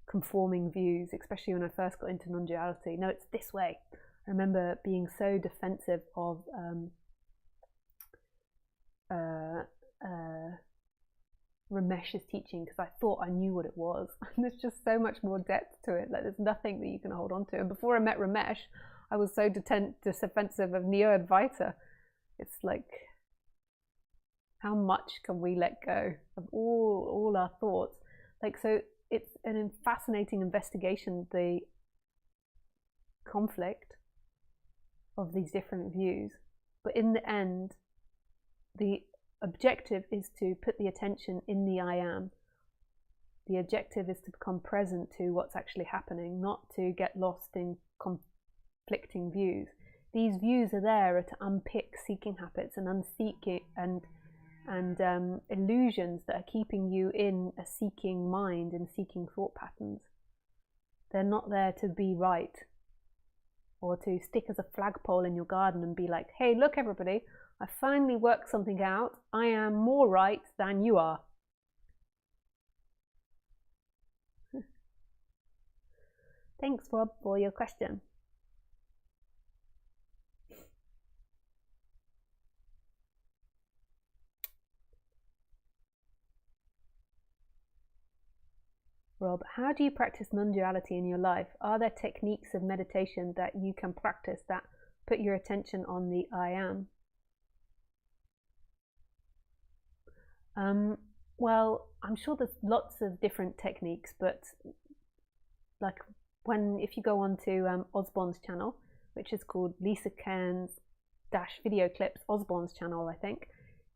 conforming views, especially when I first got into non-duality. No, it's this way. I remember being so defensive of Ramesh's teaching because I thought I knew what it was. And there's just so much more depth to it. Like, there's nothing that you can hold on to. And before I met Ramesh, I was so defensive of Neo-Advaita. It's like, how much can we let go of all our thoughts? Like, so it's a fascinating investigation, the conflict of these different views. But in the end, the objective is to put the attention in the I am. The objective is to become present to what's actually happening, not to get lost in conflicting views. These views are there to unpick seeking habits and unseeking and illusions that are keeping you in a seeking mind and seeking thought patterns. They're not there to be right or to stick as a flagpole in your garden and be like, hey, look everybody, I finally worked something out. I am more right than you are. Thanks, Rob, for your question. Rob, how do you practice non-duality in your life? Are there techniques of meditation that you can practice that put your attention on the I am? Well, I'm sure there's lots of different techniques, but like if you go onto Osborne's channel, which is called Lisa Cairns video clips, Osborne's channel, I think.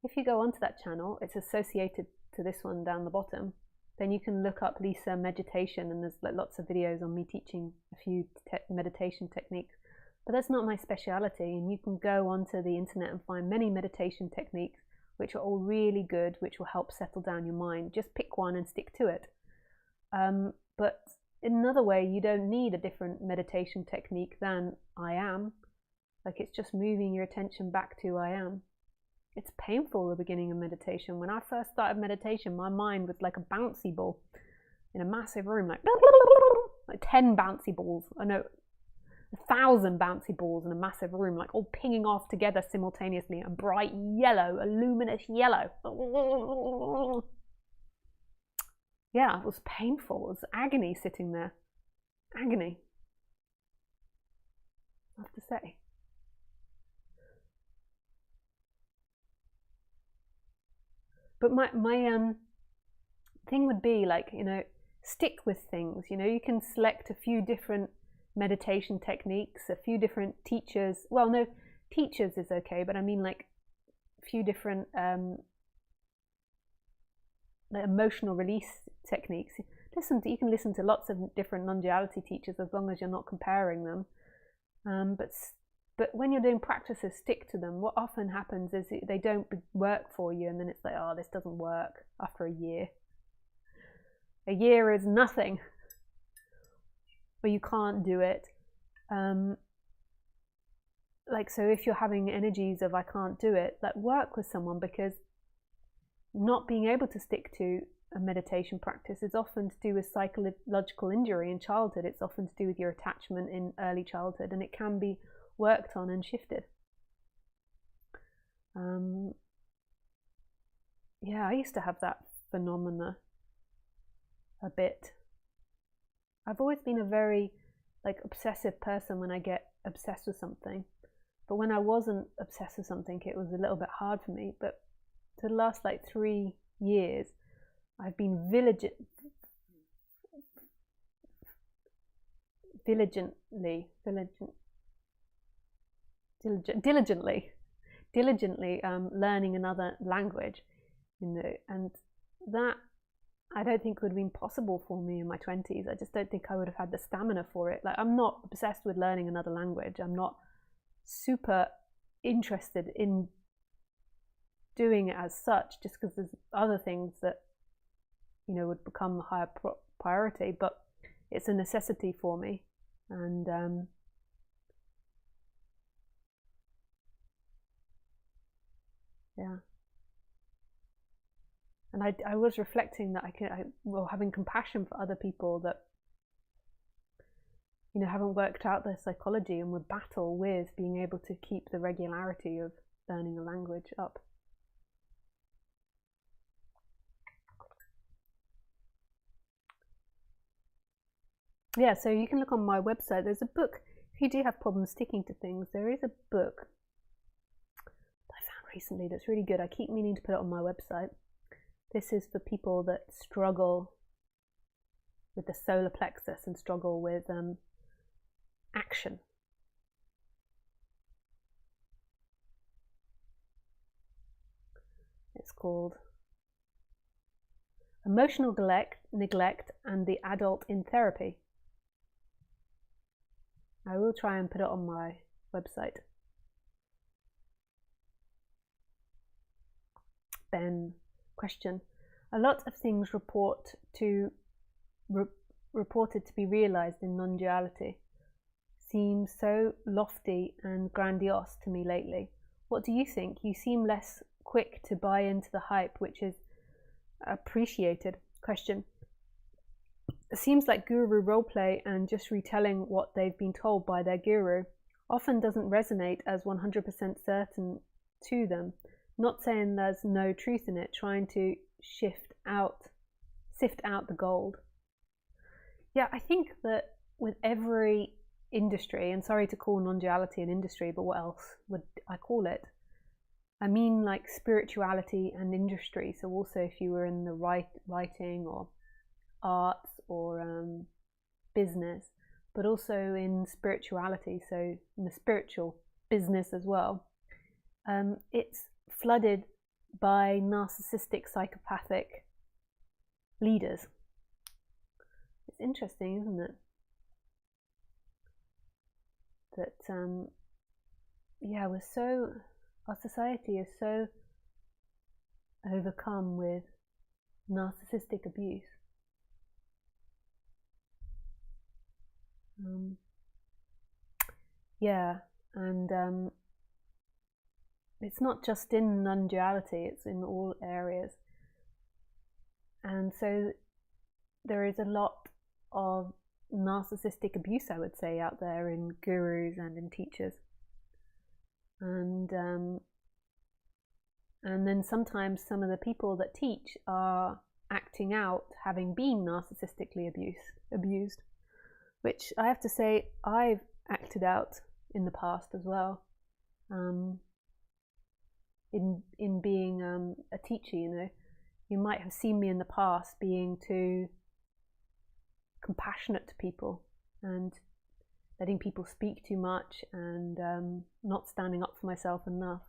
If you go onto that channel, it's associated to this one down the bottom. Then you can look up Lisa meditation, and there's like lots of videos on me teaching a few meditation techniques. But that's not my speciality, and you can go onto the internet and find many meditation techniques which are all really good, which will help settle down your mind. Just pick one and stick to it. But in another way, you don't need a different meditation technique than I am. Like, it's just moving your attention back to I am. It's painful, the beginning of meditation. When I first started meditation, my mind was like a bouncy ball in a massive room, like 10 bouncy balls. I know, 1,000 bouncy balls in a massive room, like all pinging off together simultaneously, a bright yellow, a luminous yellow. Yeah, it was painful. It was agony sitting there. Agony, I have to say. But my thing would be like, stick with things. You can select a few different meditation techniques, a few different teachers. Well, no, teachers is okay, but I mean like a few different emotional release techniques. You can listen to lots of different non-duality teachers as long as you're not comparing them. But when you're doing practices, stick to them. What often happens is they don't work for you, and then it's like, oh, this doesn't work after a year. A year is nothing. Or you can't do it. So if you're having energies of I can't do it, work with someone, because not being able to stick to a meditation practice is often to do with psychological injury in childhood. It's often to do with your attachment in early childhood, and it can be worked on and shifted. Yeah, I used to have that phenomena a bit. I've always been a very obsessive person when I get obsessed with something. But when I wasn't obsessed with something, it was a little bit hard for me. But for the last 3 years, I've been diligently learning another language, and that I don't think would have been possible for me in my 20s. I just don't think I would have had the stamina for it. I'm not obsessed with learning another language. I'm not super interested in doing it as such, just because there's other things that would become a higher priority. But it's a necessity for me, and Yeah. And I was reflecting that having compassion for other people that, you know, haven't worked out their psychology and would battle with being able to keep the regularity of learning a language up. Yeah, so you can look on my website. There's a book. If you do have problems sticking to things, there is a book that I found recently that's really good. I keep meaning to put it on my website. This is for people that struggle with the solar plexus and struggle with action. It's called Emotional Neglect and the Adult in Therapy. I will try and put it on my website. Ben, question. A lot of things reported to be realized in non-duality seem so lofty and grandiose to me lately. What do you think? You seem less quick to buy into the hype, which is appreciated. Question. It seems like guru roleplay and just retelling what they've been told by their guru often doesn't resonate as 100% certain to them. Not saying there's no truth in it, trying to sift out the gold. Yeah, I think that with every industry, and sorry to call non-duality an industry, but what else would I call it? I mean like spirituality and industry. So also if you were in the writing or arts or business, but also in spirituality, so in the spiritual business as well, it's flooded by narcissistic, psychopathic leaders. It's interesting, isn't it? That yeah, our society is so overcome with narcissistic abuse. Yeah, and it's not just in non-duality, it's in all areas. And so there is a lot of narcissistic abuse, I would say, out there in gurus and in teachers. And then sometimes some of the people that teach are acting out having been narcissistically abused, which I have to say I've acted out in the past as well. In being a teacher, you know, you might have seen me in the past being too compassionate to people and letting people speak too much and not standing up for myself enough.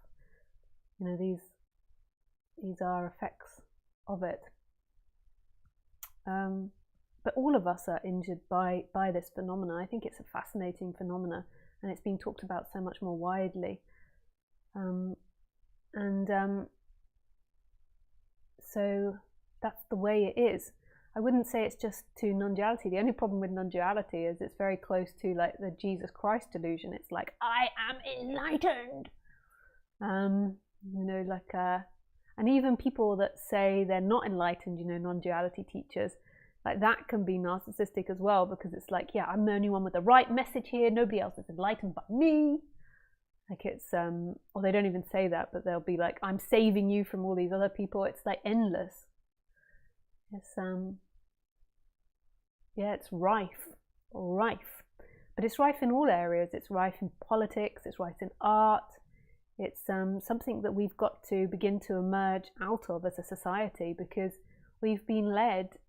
You know, these are effects of it. But all of us are injured by this phenomena. I think it's a fascinating phenomena, and it's being talked about so much more widely. So that's the way it is. I wouldn't say it's just to non-duality. The only problem with non-duality is it's very close to like the Jesus Christ delusion. It's like, I am enlightened. You know, like, and even people that say they're not enlightened, you know, non-duality teachers, like that can be narcissistic as well, because it's like, yeah, I'm the only one with the right message here. Nobody else is enlightened but me. Like it's, or they don't even say that, but they'll be like, I'm saving you from all these other people. It's like endless. It's, yeah, it's rife. But it's rife in all areas. It's rife in politics, it's rife in art. It's something that we've got to begin to emerge out of as a society, because we've been led,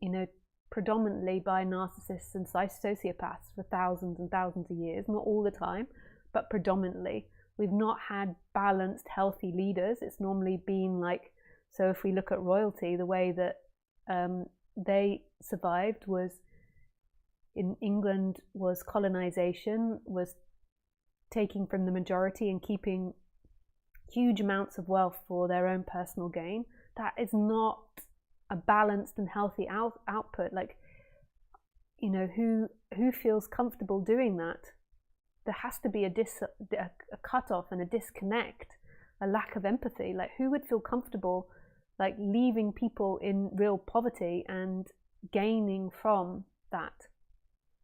you know, predominantly by narcissists and sociopaths for thousands and thousands of years, not all the time, but predominantly. We've not had balanced, healthy leaders. It's normally been like, so if we look at royalty, the way that they survived was, in England, was colonization, was taking from the majority and keeping huge amounts of wealth for their own personal gain. That is not a balanced and healthy output. Like, you know, who feels comfortable doing that? There has to be a cutoff and a disconnect a lack of empathy. Like, who would feel comfortable like leaving people in real poverty and gaining from that?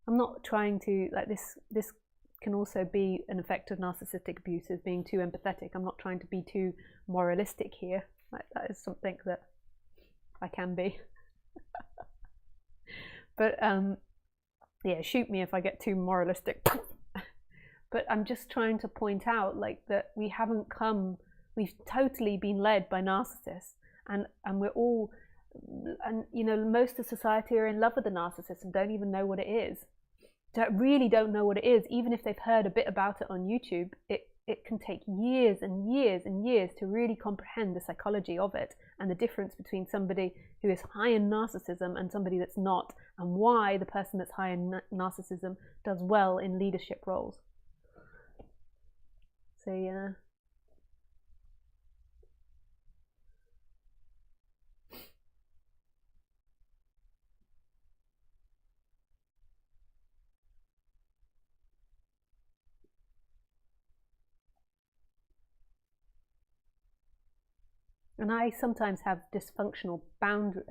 I'm not trying to, like, this can also be an effect of narcissistic abuse, as being too empathetic. I'm not trying to be too moralistic here. Like, that is something that I can be. But yeah, shoot me if I get too moralistic. But I'm just trying to point out, like, that we've totally been led by narcissists, and we're all, and you know, most of society are in love with the narcissist and don't even know what it is. Really don't know what it is. Even if they've heard a bit about it on YouTube, it can take years and years and years to really comprehend the psychology of it, and the difference between somebody who is high in narcissism and somebody that's not, and why the person that's high in narcissism does well in leadership roles. So yeah. And I sometimes have dysfunctional boundaries.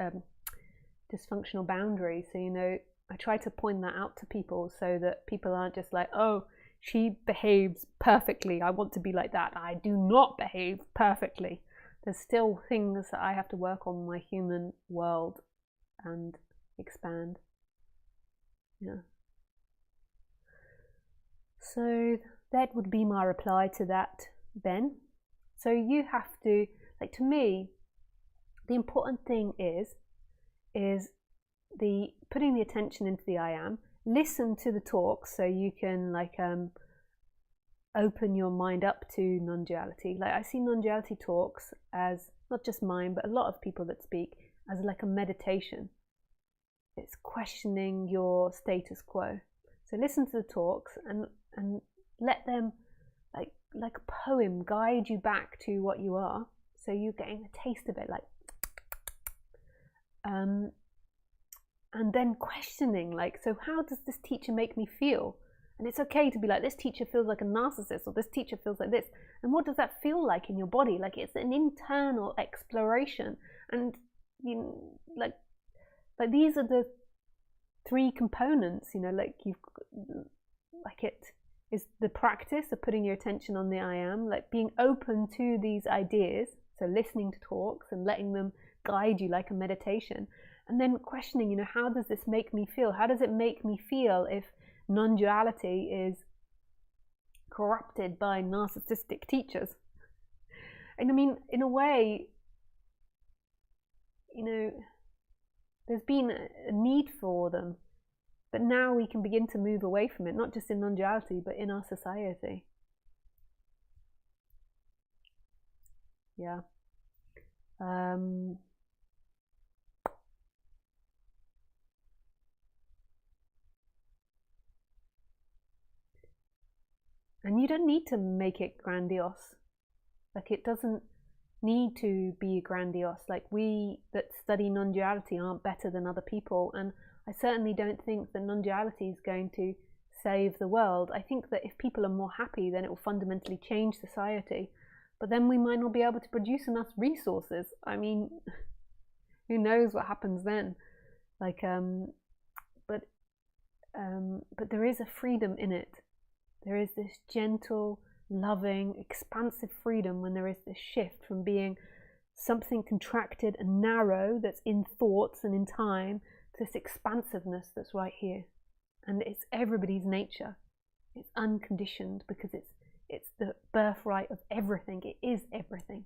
So, you know, I try to point that out to people so that people aren't just like, oh, she behaves perfectly, I want to be like that. I do not behave perfectly. There's still things that I have to work on in my human world and expand. Yeah. So that would be my reply to that, Ben. So you have to, like, to me, the important thing is the putting the attention into the I am. Listen to the talks so you can, like, open your mind up to non-duality. Like, I see non-duality talks as, not just mine, but a lot of people that speak, as like a meditation. It's questioning your status quo. So listen to the talks and let them, like a poem, guide you back to what you are. So you're getting a taste of it, like, and then questioning, like, so how does this teacher make me feel? And it's okay to be like, this teacher feels like a narcissist, or this teacher feels like this. And what does that feel like in your body? Like, it's an internal exploration. And, you know, like these are the three components, you know, like it is the practice of putting your attention on the I am, like being open to these ideas. So listening to talks and letting them guide you like a meditation. And then questioning, you know, how does this make me feel? How does it make me feel if non-duality is corrupted by narcissistic teachers? And I mean, in a way, you know, there's been a need for them, but now we can begin to move away from it, not just in non-duality, but in our society. Yeah. And you don't need to make it grandiose. Like, it doesn't need to be grandiose. Like, we that study non-duality aren't better than other people. And I certainly don't think that non-duality is going to save the world. I think that if people are more happy, then it will fundamentally change society. But then we might not be able to produce enough resources. I mean, who knows what happens then? Like, but there is a freedom in it. There is this gentle, loving, expansive freedom when there is this shift from being something contracted and narrow that's in thoughts and in time to this expansiveness that's right here. And it's everybody's nature. It's unconditioned because it's the birthright of everything. It is everything.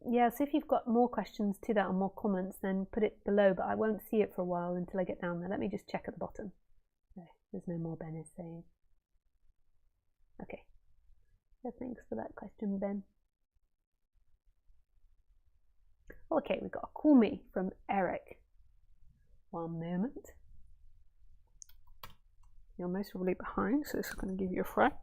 Yeah, so if you've got more questions to that or more comments, then put it below, but I won't see it for a while until I get down there. Let me just check at the bottom. No, there's no more Ben is saying. Okay. So thanks for that question, Ben. Okay, we've got a call me from Eric. One moment. You're most probably behind, so this is going to give you a fright.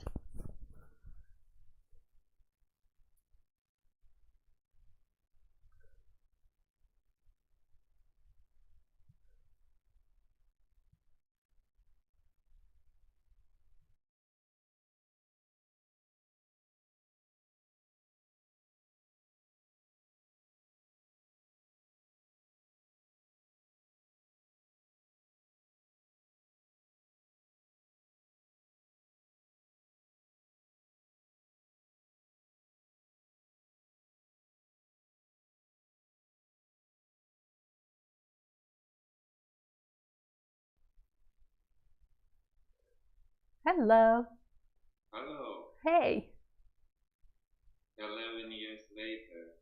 Hello. Hello. Hey. 11 years later.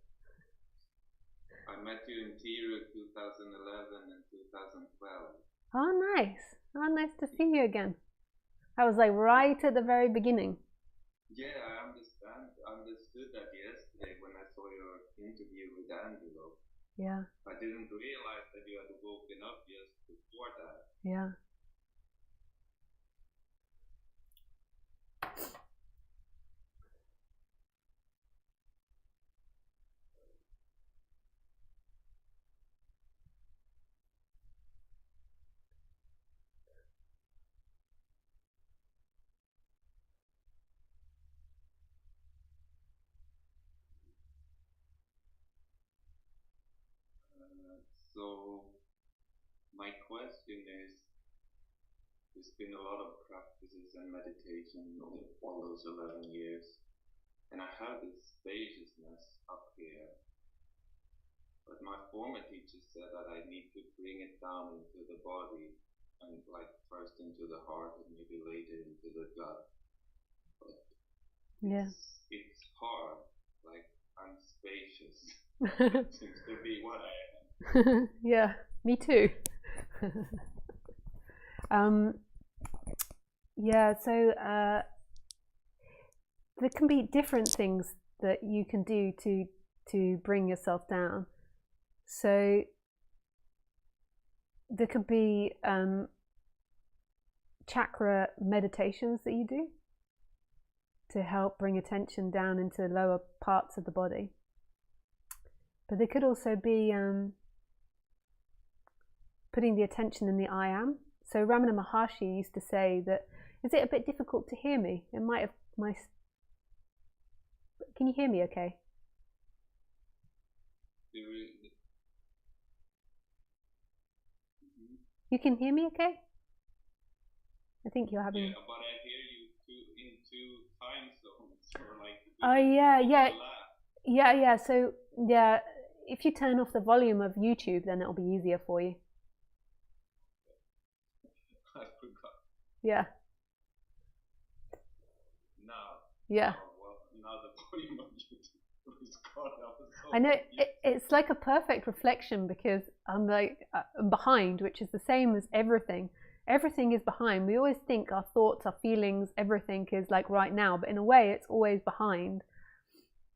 I met you in Tiru 2011 and 2012. Oh, nice. Oh, nice to see you again. I was like right at the very beginning. Yeah, I understood that yesterday when I saw your interview with Angelo. Yeah. I didn't realize that you had woken up just before that. Yeah. So my question is, there's been a lot of practices and meditation all those 11 years, and I have this spaciousness up here. But my former teacher said that I need to bring it down into the body, and like first into the heart and maybe later into the gut. But Yeah. it's hard. Like I'm spacious. Seems to be what I am. Yeah, me too. Yeah, so there can be different things that you can do to bring yourself down. So there could be chakra meditations that you do to help bring attention down into lower parts of the body. But there could also be putting the attention in the IAM. So Ramana Maharshi used to say that, is it a bit difficult to hear me? It might have Can you hear me okay? You can hear me okay? I think you're having... Yeah, but I hear you in two time zones. Or like oh yeah. So yeah, if you turn off the volume of YouTube, then it'll be easier for you. I forgot. Yeah. Now. Yeah. Now the volume of YouTube is gone. I know it's like a perfect reflection because I'm like I'm behind, which is the same as everything. Everything is behind. We always think our thoughts, our feelings, everything is like right now, but in a way, it's always behind.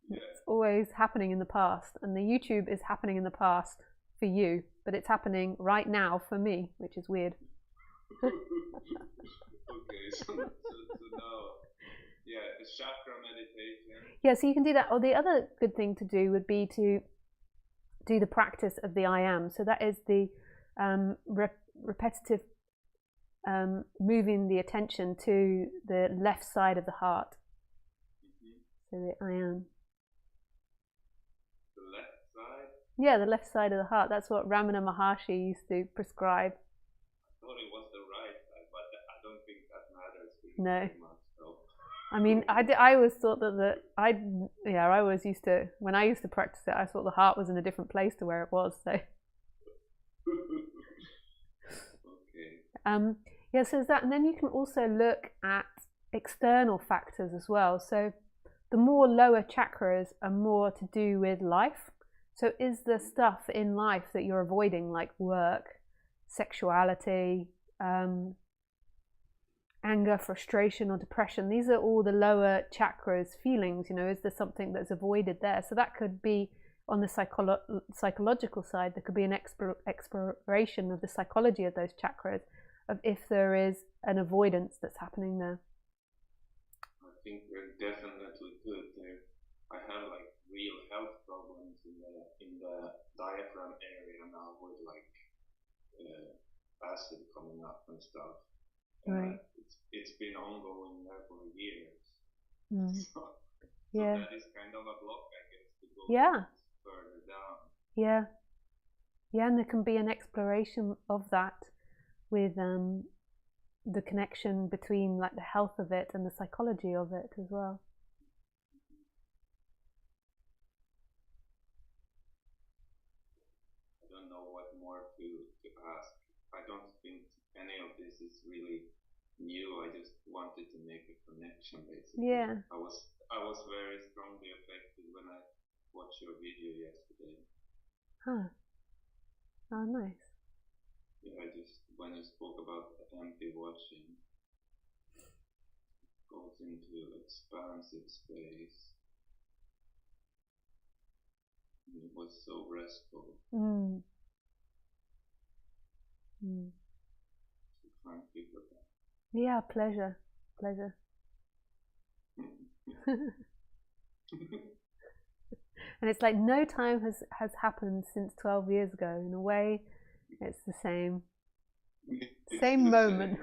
Yeah. It's always happening in the past, and the YouTube is happening in the past for you, but it's happening right now for me, which is weird. Okay, so now, yeah, the chakra meditation. Yeah, so you can do that. Or the other good thing to do would be to do the practice of the IAM. So that is the repetitive moving the attention to the left side of the heart. So the IAM. The left side? Yeah, the left side of the heart. That's what Ramana Maharshi used to prescribe. I thought it was the right side, but I don't think that matters no. Very much. So. I mean, I always thought that I always used to, when I used to practice it, I thought the heart was in a different place to where it was. So. Okay. Yeah, so there's that, and then you can also look at external factors as well. So the more lower chakras are more to do with life. So is the stuff in life that you're avoiding, like work, sexuality, anger, frustration, or depression, these are all the lower chakras feelings, is there something that's avoided there? So that could be on the psychological side, there could be an exploration of the psychology of those chakras, of if there is an avoidance that's happening there. I think we're definitely good there. I have like real health problems in the diaphragm area now with like acid coming up and stuff. Right. It's been ongoing there for years. So yeah. That is kind of a block, I guess, to go further down. Yeah. Yeah, and there can be an exploration of that with the connection between like the health of it and the psychology of it as well. I don't know what more to ask. I don't think any of this is really knew. I just wanted to make a connection, basically. Yeah. I was very strongly affected when I watched your video yesterday. Huh. Oh, nice. Yeah, when you spoke about empty watching, goes into expansive space. It was so restful. Mm. So thank you for that. Yeah, pleasure. And it's like no time has happened since 12 years ago. In a way, it's the same. Same moment.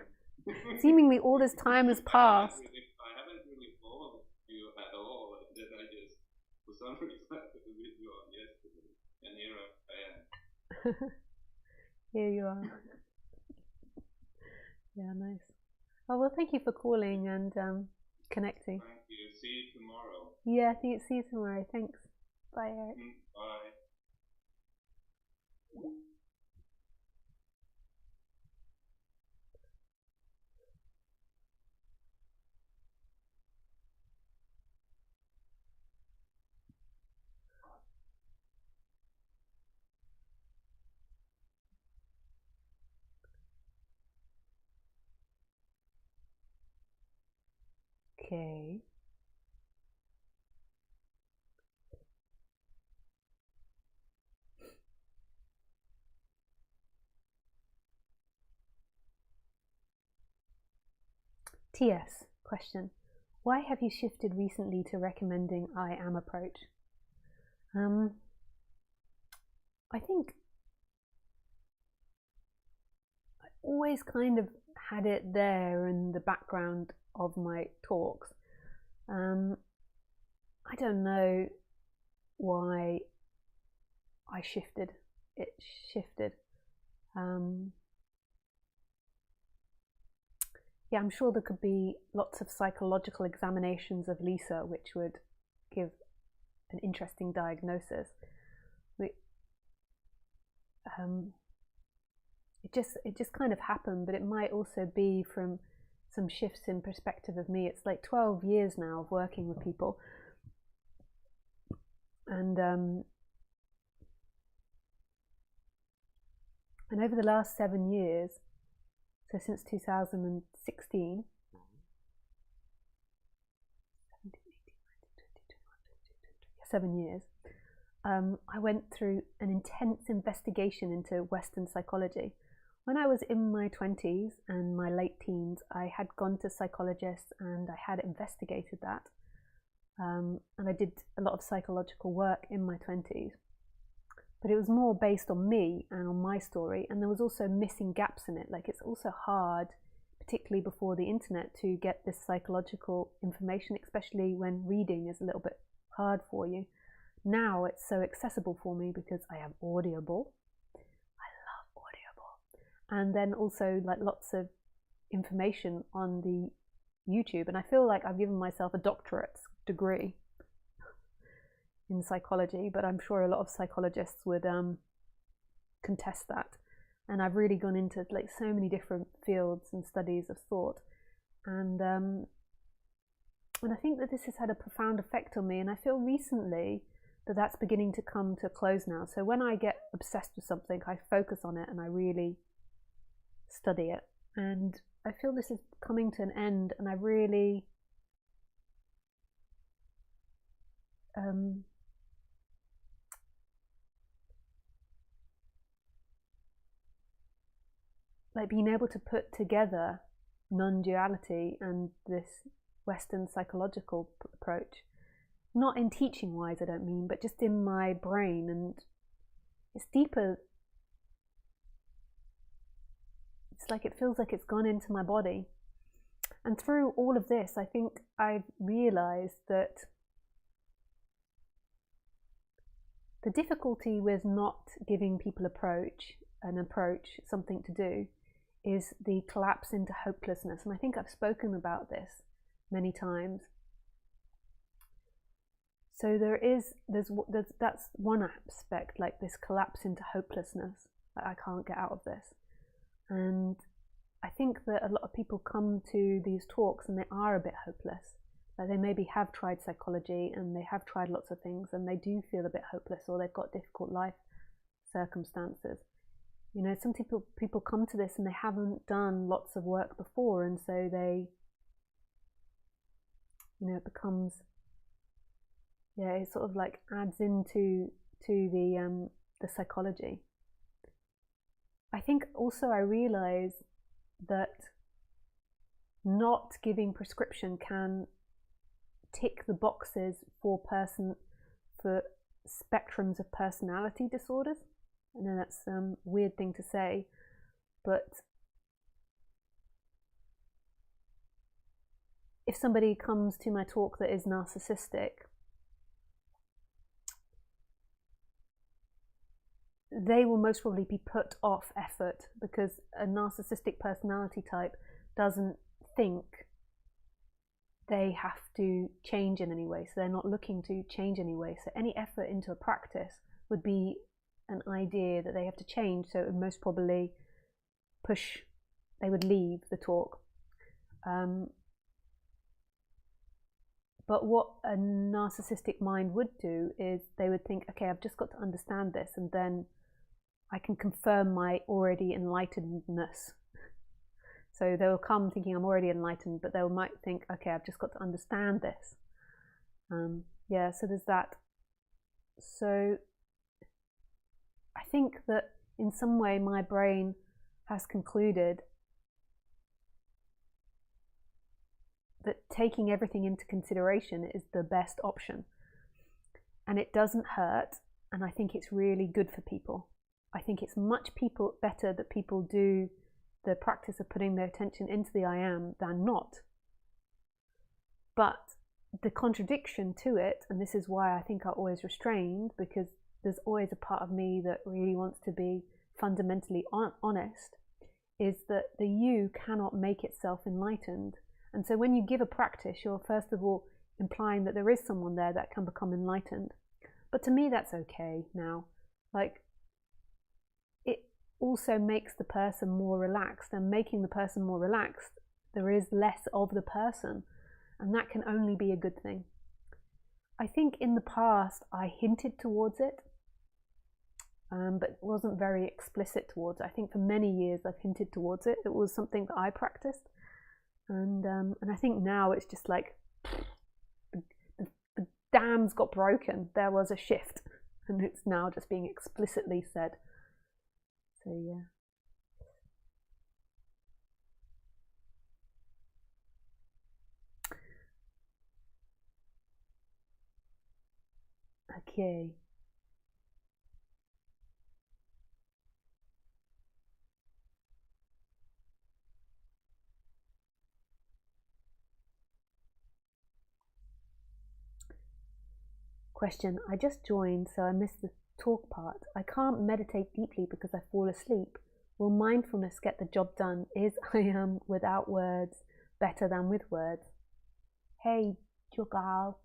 Seemingly all this time has passed. I haven't really followed you at all. That I just, for some reason, I put the video on yesterday, and here I am. Here you are. Yeah, nice. Oh, well, thank you for calling and connecting. Thank you. See you tomorrow. Yeah, see you tomorrow. Thanks. Bye, Eric. Bye. Okay. TS question. Why have you shifted recently to recommending IAM approach? I think I always kind of had it there in the background of my talks. I don't know why I shifted. It shifted. Yeah, I'm sure there could be lots of psychological examinations of Lisa which would give an interesting diagnosis. It just kind of happened, but it might also be from some shifts in perspective of me. It's like 12 years now of working with people, and over the last 7 years, so since 2016, 7 years, I went through an intense investigation into Western psychology. When I was in my 20s and my late teens, I had gone to psychologists and I had investigated that. And I did a lot of psychological work in my 20s. But it was more based on me and on my story, and there was also missing gaps in it. Like, it's also hard, particularly before the internet, to get this psychological information, especially when reading is a little bit hard for you. Now it's so accessible for me because I have Audible. I love Audible. And then also like lots of information on the YouTube, and I feel like I've given myself a doctorate degree in psychology, but I'm sure a lot of psychologists would contest that. And I've really gone into like so many different fields and studies of thought, and I think that this has had a profound effect on me, and I feel recently that that's beginning to come to a close now. So when I get obsessed with something, I focus on it and I really study it, and I feel this is coming to an end, and I really like being able to put together non-duality and this Western psychological approach, not in teaching wise, I don't mean, but just in my brain. And it's deeper. It's like it feels like it's gone into my body. And through all of this, I think I've realized that the difficulty with not giving people an approach, something to do, is the collapse into hopelessness. And I think I've spoken about this many times. So that's one aspect, like this collapse into hopelessness, like I can't get out of this. And I think that a lot of people come to these talks and they are a bit hopeless. Like they maybe have tried psychology and they have tried lots of things and they do feel a bit hopeless, or they've got difficult life circumstances. You know, some people come to this and they haven't done lots of work before, and so they, you know, it becomes, yeah, it sort of like adds into the psychology. I think also I realize that not giving prescription can tick the boxes for spectrums of personality disorders. I know that's a weird thing to say, but if somebody comes to my talk that is narcissistic, they will most probably be put off effort, because a narcissistic personality type doesn't think they have to change in any way, so they're not looking to change anyway. So any effort into a practice would be an idea that they have to change, so it would most probably they would leave the talk. But what a narcissistic mind would do is they would think, okay, I've just got to understand this, and then I can confirm my already enlightenedness. So they will come thinking I'm already enlightened, but they might think, okay, I've just got to understand this. Yeah, so there's that. So I think that in some way my brain has concluded that taking everything into consideration is the best option. And it doesn't hurt, and I think it's really good for people. I think it's much better that people do the practice of putting their attention into the I am than not. But the contradiction to it, and this is why I think I'm always restrained, because there's always a part of me that really wants to be fundamentally honest, is that the you cannot make itself enlightened. And so when you give a practice, you're first of all implying that there is someone there that can become enlightened. But to me, that's okay now. Like, it also makes the person more relaxed, and making the person more relaxed, there is less of the person, and that can only be a good thing. I think in the past I hinted towards it, but wasn't very explicit towards it. I think for many years I've hinted towards it. It was something that I practiced, and I think now it's just like the dams got broken. There was a shift, and it's now just being explicitly said. So yeah. Okay. Question. I just joined, so I missed the talk part. I can't meditate deeply because I fall asleep. Will mindfulness get the job done? Is I am without words better than with words? Hey, Jugal.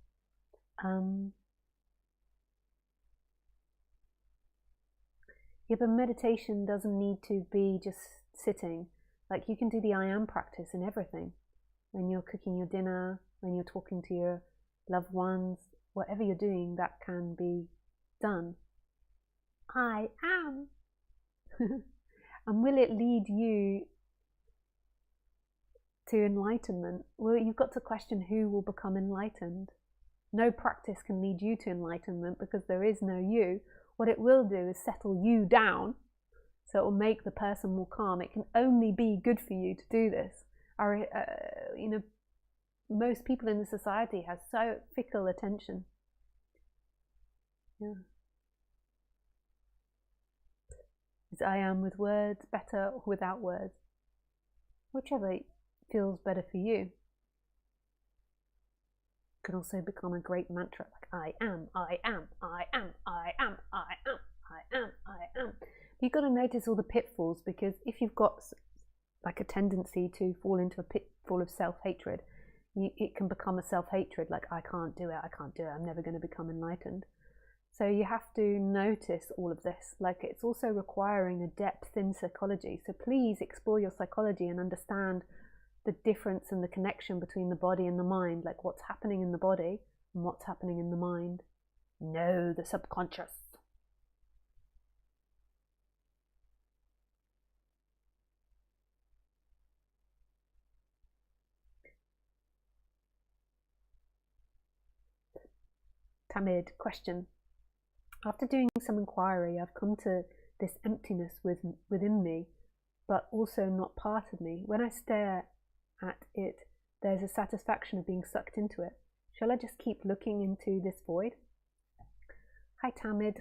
Yeah, but meditation doesn't need to be just sitting. Like, you can do the I am practice in everything. When you're cooking your dinner, when you're talking to your loved ones, whatever you're doing, that can be done. I am. And will it lead you to enlightenment? Well, you've got to question who will become enlightened. No practice can lead you to enlightenment because there is no you. What it will do is settle you down, so it will make the person more calm. It can only be good for you to do this. Most people in the society have so fickle attention. Yeah. Is I am with words better or without words? Whichever feels better for you. It can also become a great mantra, like I am, I am, I am, I am, I am, I am, I am. You've got to notice all the pitfalls, because if you've got like a tendency to fall into a pitfall of self-hatred, it can become a self-hatred, like I can't do it, I'm never going to become enlightened. So you have to notice all of this. Like, it's also requiring a depth in psychology. So please explore your psychology and understand the difference and the connection between the body and the mind, like what's happening in the body and what's happening in the mind. No, the subconscious. Tamid, question. After doing some inquiry, I've come to this emptiness within me, but also not part of me. When I stare at it, there's a satisfaction of being sucked into it. Shall I just keep looking into this void? Hi, Tamid.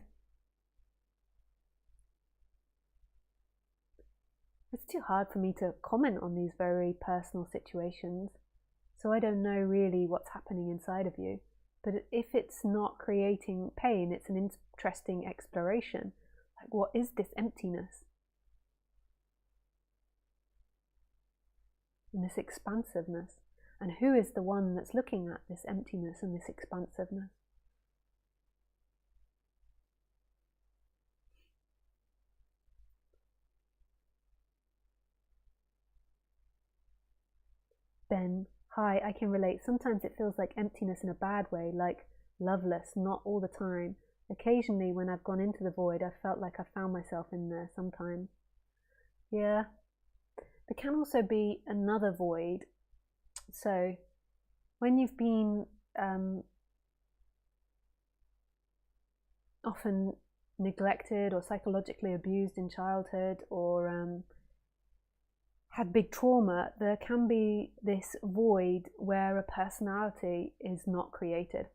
It's too hard for me to comment on these very personal situations, so I don't know really what's happening inside of you. But if it's not creating pain, it's an interesting exploration. Like, what is this emptiness? And this expansiveness? And who is the one that's looking at this emptiness and this expansiveness? Ben, hi, I can relate. Sometimes it feels like emptiness in a bad way, like loveless, not all the time. Occasionally, when I've gone into the void, I've felt like I found myself in there sometimes. Yeah. There can also be another void. So, when you've been often neglected or psychologically abused in childhood, or had big trauma, there can be this void where a personality is not created.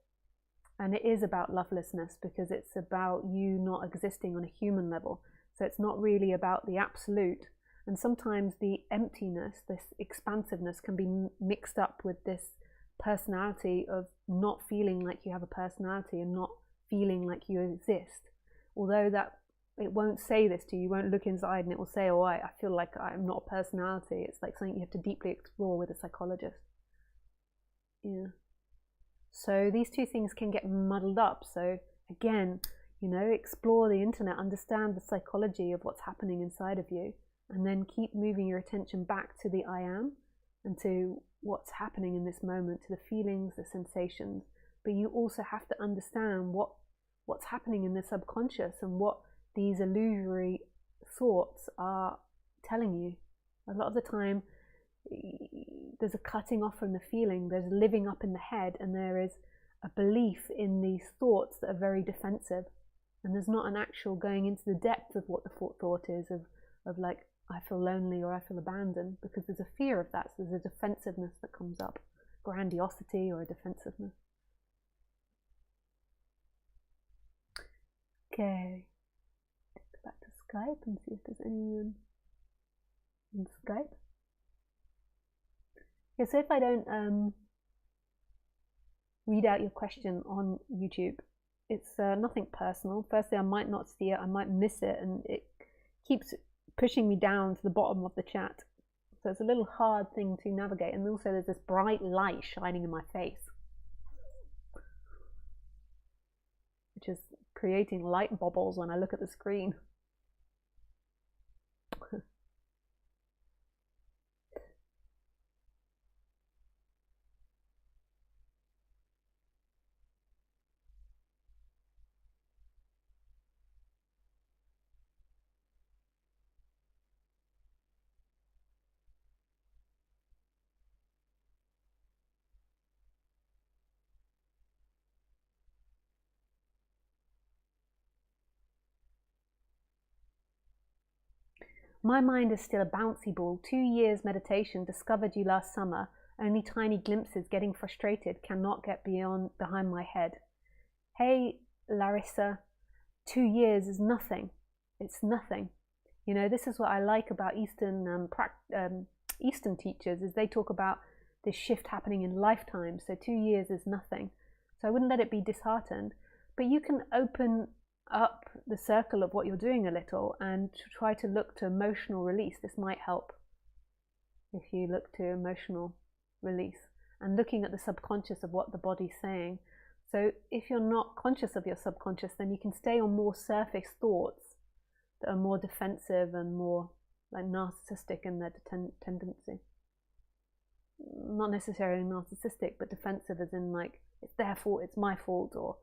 And it is about lovelessness, because it's about you not existing on a human level. So it's not really about the absolute. And sometimes the emptiness, this expansiveness, can be mixed up with this personality of not feeling like you have a personality and not feeling like you exist. Although that it won't say this to you, you won't look inside and it will say, oh, I feel like I'm not a personality. It's like something you have to deeply explore with a psychologist. Yeah. So these two things can get muddled up. So again, explore the internet, understand the psychology of what's happening inside of you, and then keep moving your attention back to the I am and to what's happening in this moment, to the feelings, the sensations. But you also have to understand what's happening in the subconscious and what these illusory thoughts are telling you. A lot of the time, there's a cutting off from the feeling, there's living up in the head, and there is a belief in these thoughts that are very defensive. And there's not an actual going into the depth of what the thought is, of like, I feel lonely or I feel abandoned, because there's a fear of that. So there's a defensiveness that comes up, grandiosity or a defensiveness. Okay. Back to Skype and see if there's anyone on Skype. Yeah, so if I don't read out your question on YouTube, it's nothing personal. Firstly, I might not see it, I might miss it, and it keeps pushing me down to the bottom of the chat. So it's a little hard thing to navigate. And also there's this bright light shining in my face, which is creating light bubbles when I look at the screen. My mind is still a bouncy ball. 2 years meditation, discovered you last summer. Only tiny glimpses, getting frustrated, cannot get behind my head. Hey, Larissa, 2 years is nothing. It's nothing. This is what I like about Eastern teachers, is they talk about this shift happening in lifetimes. So 2 years is nothing. So I wouldn't let it be disheartened. But you can open up the circle of what you're doing a little and try to look to emotional release. This might help if you look to emotional release and looking at the subconscious of what the body's saying. So if you're not conscious of your subconscious, then you can stay on more surface thoughts that are more defensive and more like narcissistic in their tendency. Not necessarily narcissistic, but defensive as in like, it's their fault, it's my fault, or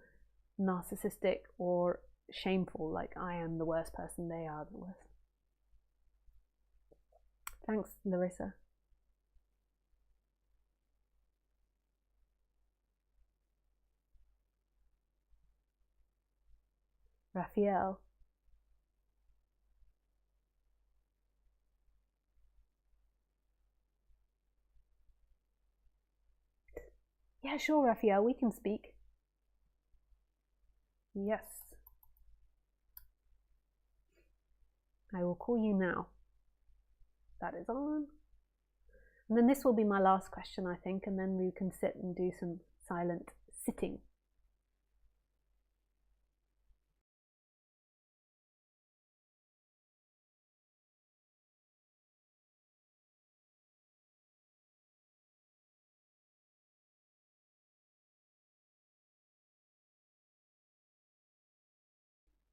narcissistic or shameful, like I am the worst person, they are the worst. Thanks, Larissa. Raphael. Yeah, sure, Raphael, we can speak. Yes. I will call you now. That is on. And then this will be my last question, I think, and then we can sit and do some silent sitting.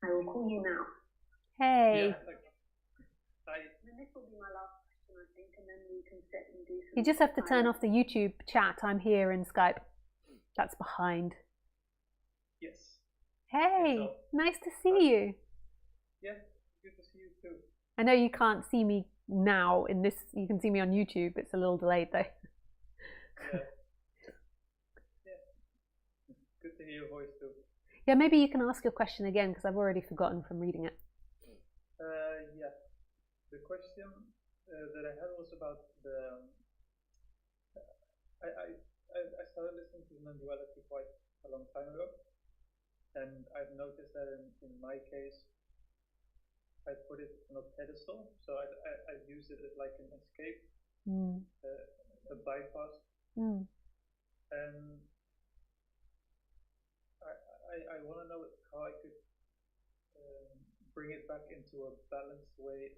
I will call you now. Hey. Yeah, okay. And this will be my last question, I think, and then we can sit and do some. You just have to turn off the YouTube chat. I'm here in Skype. That's behind. Yes. Hey, nice to see you. Yeah, good to see you too. I know you can't see me now in this. You can see me on YouTube. It's a little delayed though. Yeah. Yeah. Good to hear your voice too. Yeah, maybe you can ask your question again because I've already forgotten from reading it. Yeah. The question that I had was about the. I started listening to non-duality quite a long time ago, and I've noticed that in my case, I put it on a pedestal, so I use it as like an escape, a bypass, and I want to know how I could bring it back into a balanced way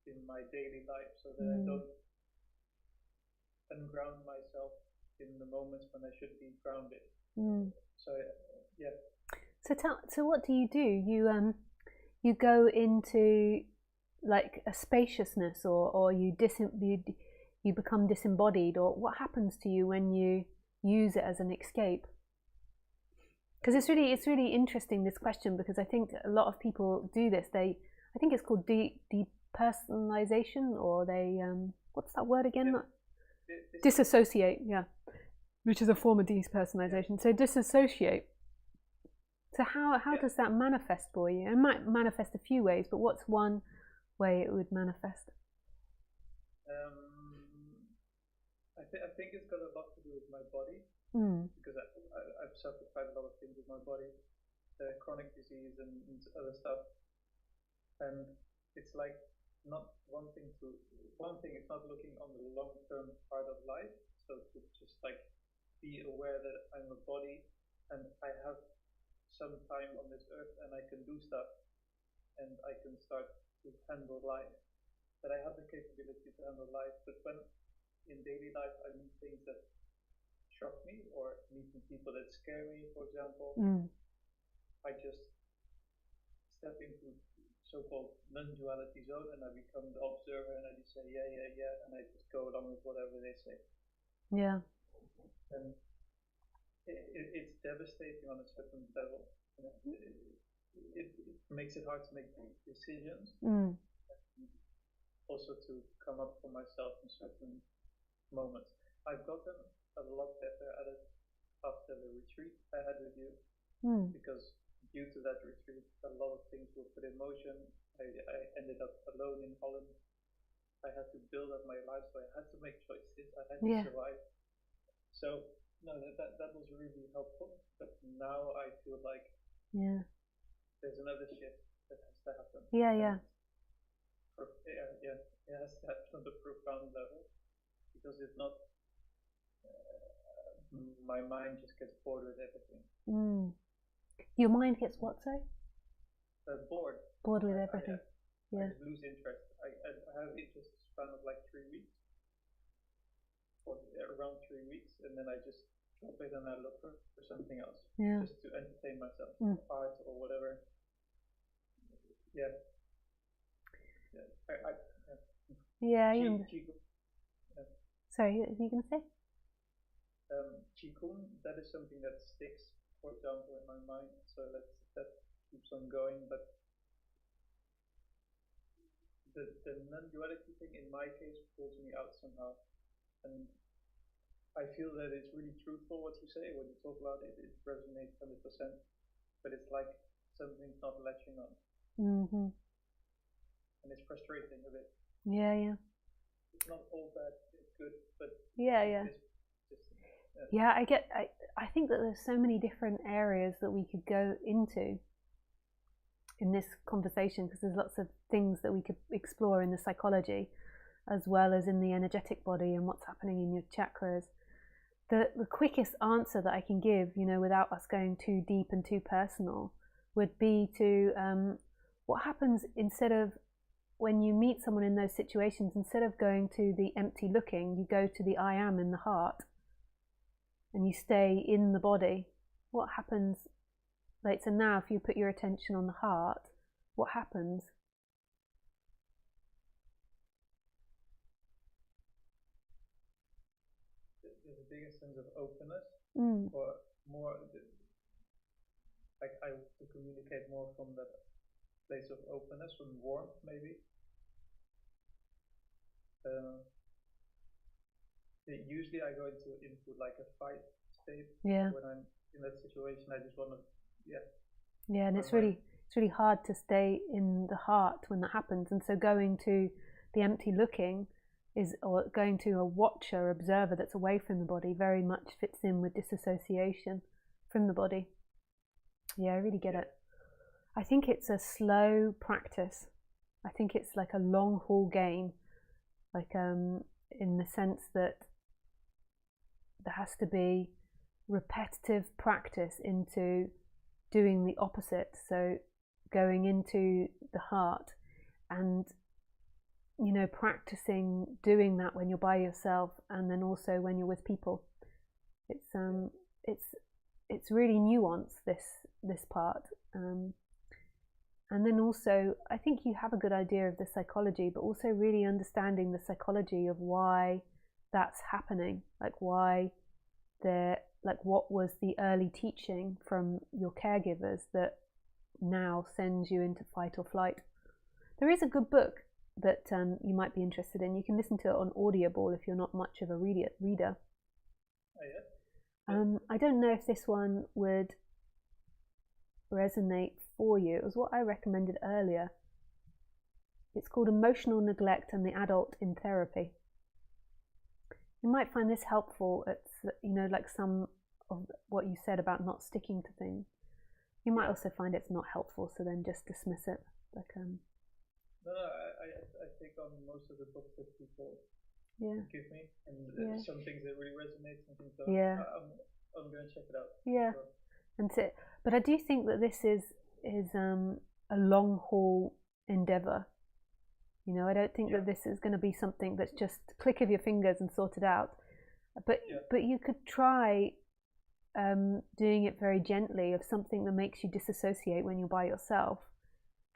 in my daily life, so that I don't unground myself in the moments when I should be grounded. So yeah. So what do? You go into like a spaciousness, or you become disembodied, or what happens to you when you use it as an escape? Because it's really interesting, this question, because I think a lot of people do this. I think it's called depersonalization, or they what's that word again? Disassociate, yeah, which is a form of depersonalization. So disassociate. So how does that manifest for you? It might manifest a few ways, but what's one way it would manifest? I think it's got a lot to do with my body, because I've suffered quite a lot of things with my body, chronic disease and other stuff, and it's like not wanting to. One thing is not looking on the long-term part of life, so to just like be aware that I'm a body and I have some time on this earth and I can do stuff and I can start to handle life, that I have the capability to handle life. But when in daily life I meet things that shock me, or meeting people that scare me, for example, I just step into so-called non-duality zone and I become the observer and I just say yeah, and I just go along with whatever they say. Yeah. And it's devastating on a certain level. It makes it hard to make decisions. Also to come up for myself in certain moments. I've gotten a lot better at it after the retreat I had with you, because due to that retreat, a lot of things were put in motion. I ended up alone in Holland. I had to build up my life, so I had to make choices. I had to survive. So no, that was really helpful. But now I feel like there's another shift that has to happen. Yeah. It has to happen on a profound level, because if not, my mind just gets bored with everything. Your mind gets what, sorry? Bored. Bored with everything. I just lose interest. I have interest span of like 3 weeks, or around 3 weeks, and then I just drop it and I look for something else. Yeah. Just to entertain myself, art or whatever. Yeah. Sorry, what were you going to say? Qigong, that is something that sticks, for example, in my mind. So that keeps on going. But the non-duality thing, in my case, pulls me out somehow. And I feel that it's really truthful what you say. When you talk about it, it resonates 100%. But it's like something's not latching on. Mm-hmm. And it's frustrating a bit. Yeah. It's not all bad, it's good, but yeah. Yeah, I think that there's so many different areas that we could go into in this conversation, because there's lots of things that we could explore in the psychology as well as in the energetic body and what's happening in your chakras. The quickest answer that I can give, without us going too deep and too personal, would be to what happens instead of, when you meet someone in those situations, instead of going to the empty looking, you go to the I am in the heart and you stay in the body. What happens? So now if you put your attention on the heart, what happens? There's a bigger sense of openness, or more, like I want to communicate more from that place of openness, from warmth maybe. Usually I go into like a fight state. Yeah. When I'm in that situation, I just want to, Yeah, and it's really hard to stay in the heart when that happens. And so going to the empty looking or going to a watcher, observer that's away from the body, very much fits in with disassociation from the body. Yeah, I really get it. I think it's a slow practice. I think it's like a long haul game, like in the sense that there has to be repetitive practice into doing the opposite. So going into the heart and practicing doing that when you're by yourself, and then also when you're with people. It's really nuanced, this part. And then also, I think you have a good idea of the psychology, but also really understanding the psychology of why that's happening, like what was the early teaching from your caregivers that now sends you into fight or flight. There is a good book that you might be interested in. You can listen to it on Audible if you're not much of a reader. Oh, yeah? I don't know if this one would resonate for you. It was what I recommended earlier. It's called Emotional Neglect and the Adult in Therapy. You might find this helpful at, like some of what you said about not sticking to things. You might also find it's not helpful, so then just dismiss it. No, I take on most of the books that people give me, and some things that really resonate, some things don't. I'm going to check it out. Yeah, that's it. But I do think that this is a long haul endeavor. I don't think that this is going to be something that's just click of your fingers and sorted out. But you could try doing it very gently, of something that makes you disassociate when you're by yourself.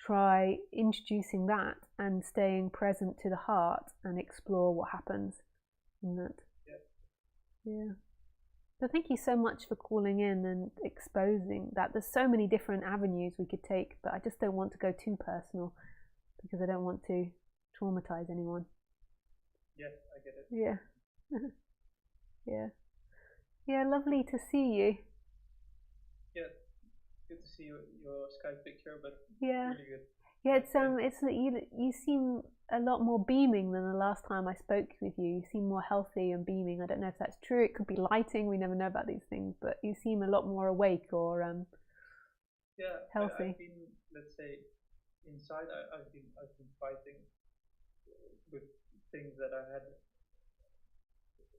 Try introducing that and staying present to the heart and explore what happens in that. Yeah. So thank you so much for calling in and exposing that. There's so many different avenues we could take, but I just don't want to go too personal because I don't want to traumatize anyone. Yes, I get it. Yeah. Yeah, lovely to see you. Yeah. Good to see your Skype picture, but really good. Yeah, it's you seem a lot more beaming than the last time I spoke with you. You seem more healthy and beaming. I don't know if that's true. It could be lighting. We never know about these things, but you seem a lot more awake or healthy. I've been, let's say, inside. I've been fighting with things that I had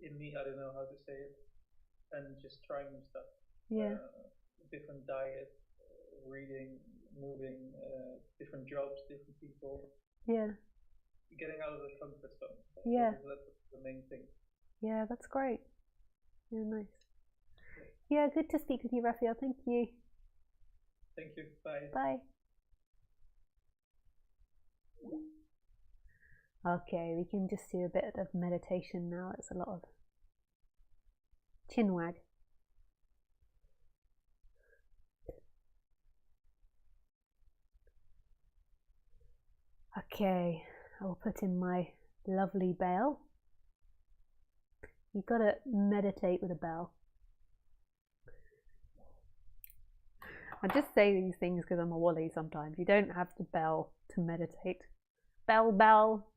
in me. I don't know how to say it, and just trying new stuff. Different diet, reading, moving, different jobs, different people. Getting out of the comfort zone. That's the main thing. Yeah, that's great. Yeah, nice. Yeah, good to speak with you, Raphael. Thank you. Thank you. Bye. Bye. Okay, we can just do a bit of meditation now. It's a lot of chin wag. Okay, I'll put in my lovely bell. You've got to meditate with a bell. I just say these things because I'm a Wally sometimes. You don't have the bell to meditate. Bell, bell.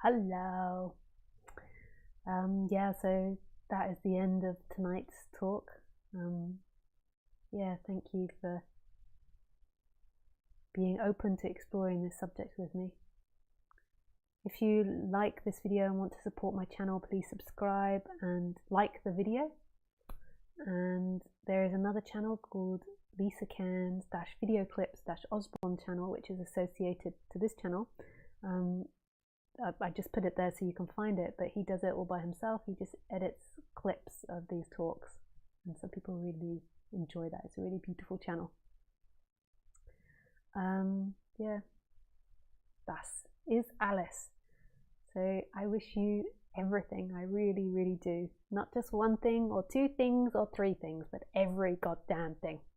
Hello. Yeah, so that is the end of tonight's talk. Yeah, thank you for being open to exploring this subject with me. If you like this video and want to support my channel, please subscribe and like the video. And there is another channel called Lisa Cairns video clips Osborne channel, which is associated to this channel. I just put it there so you can find it, but he does it all by himself. He just edits clips of these talks, and some people really enjoy that. It's a really beautiful channel. Yeah, das is alles. So I wish you everything. I really, really do. Not just one thing or two things or three things, but every goddamn thing.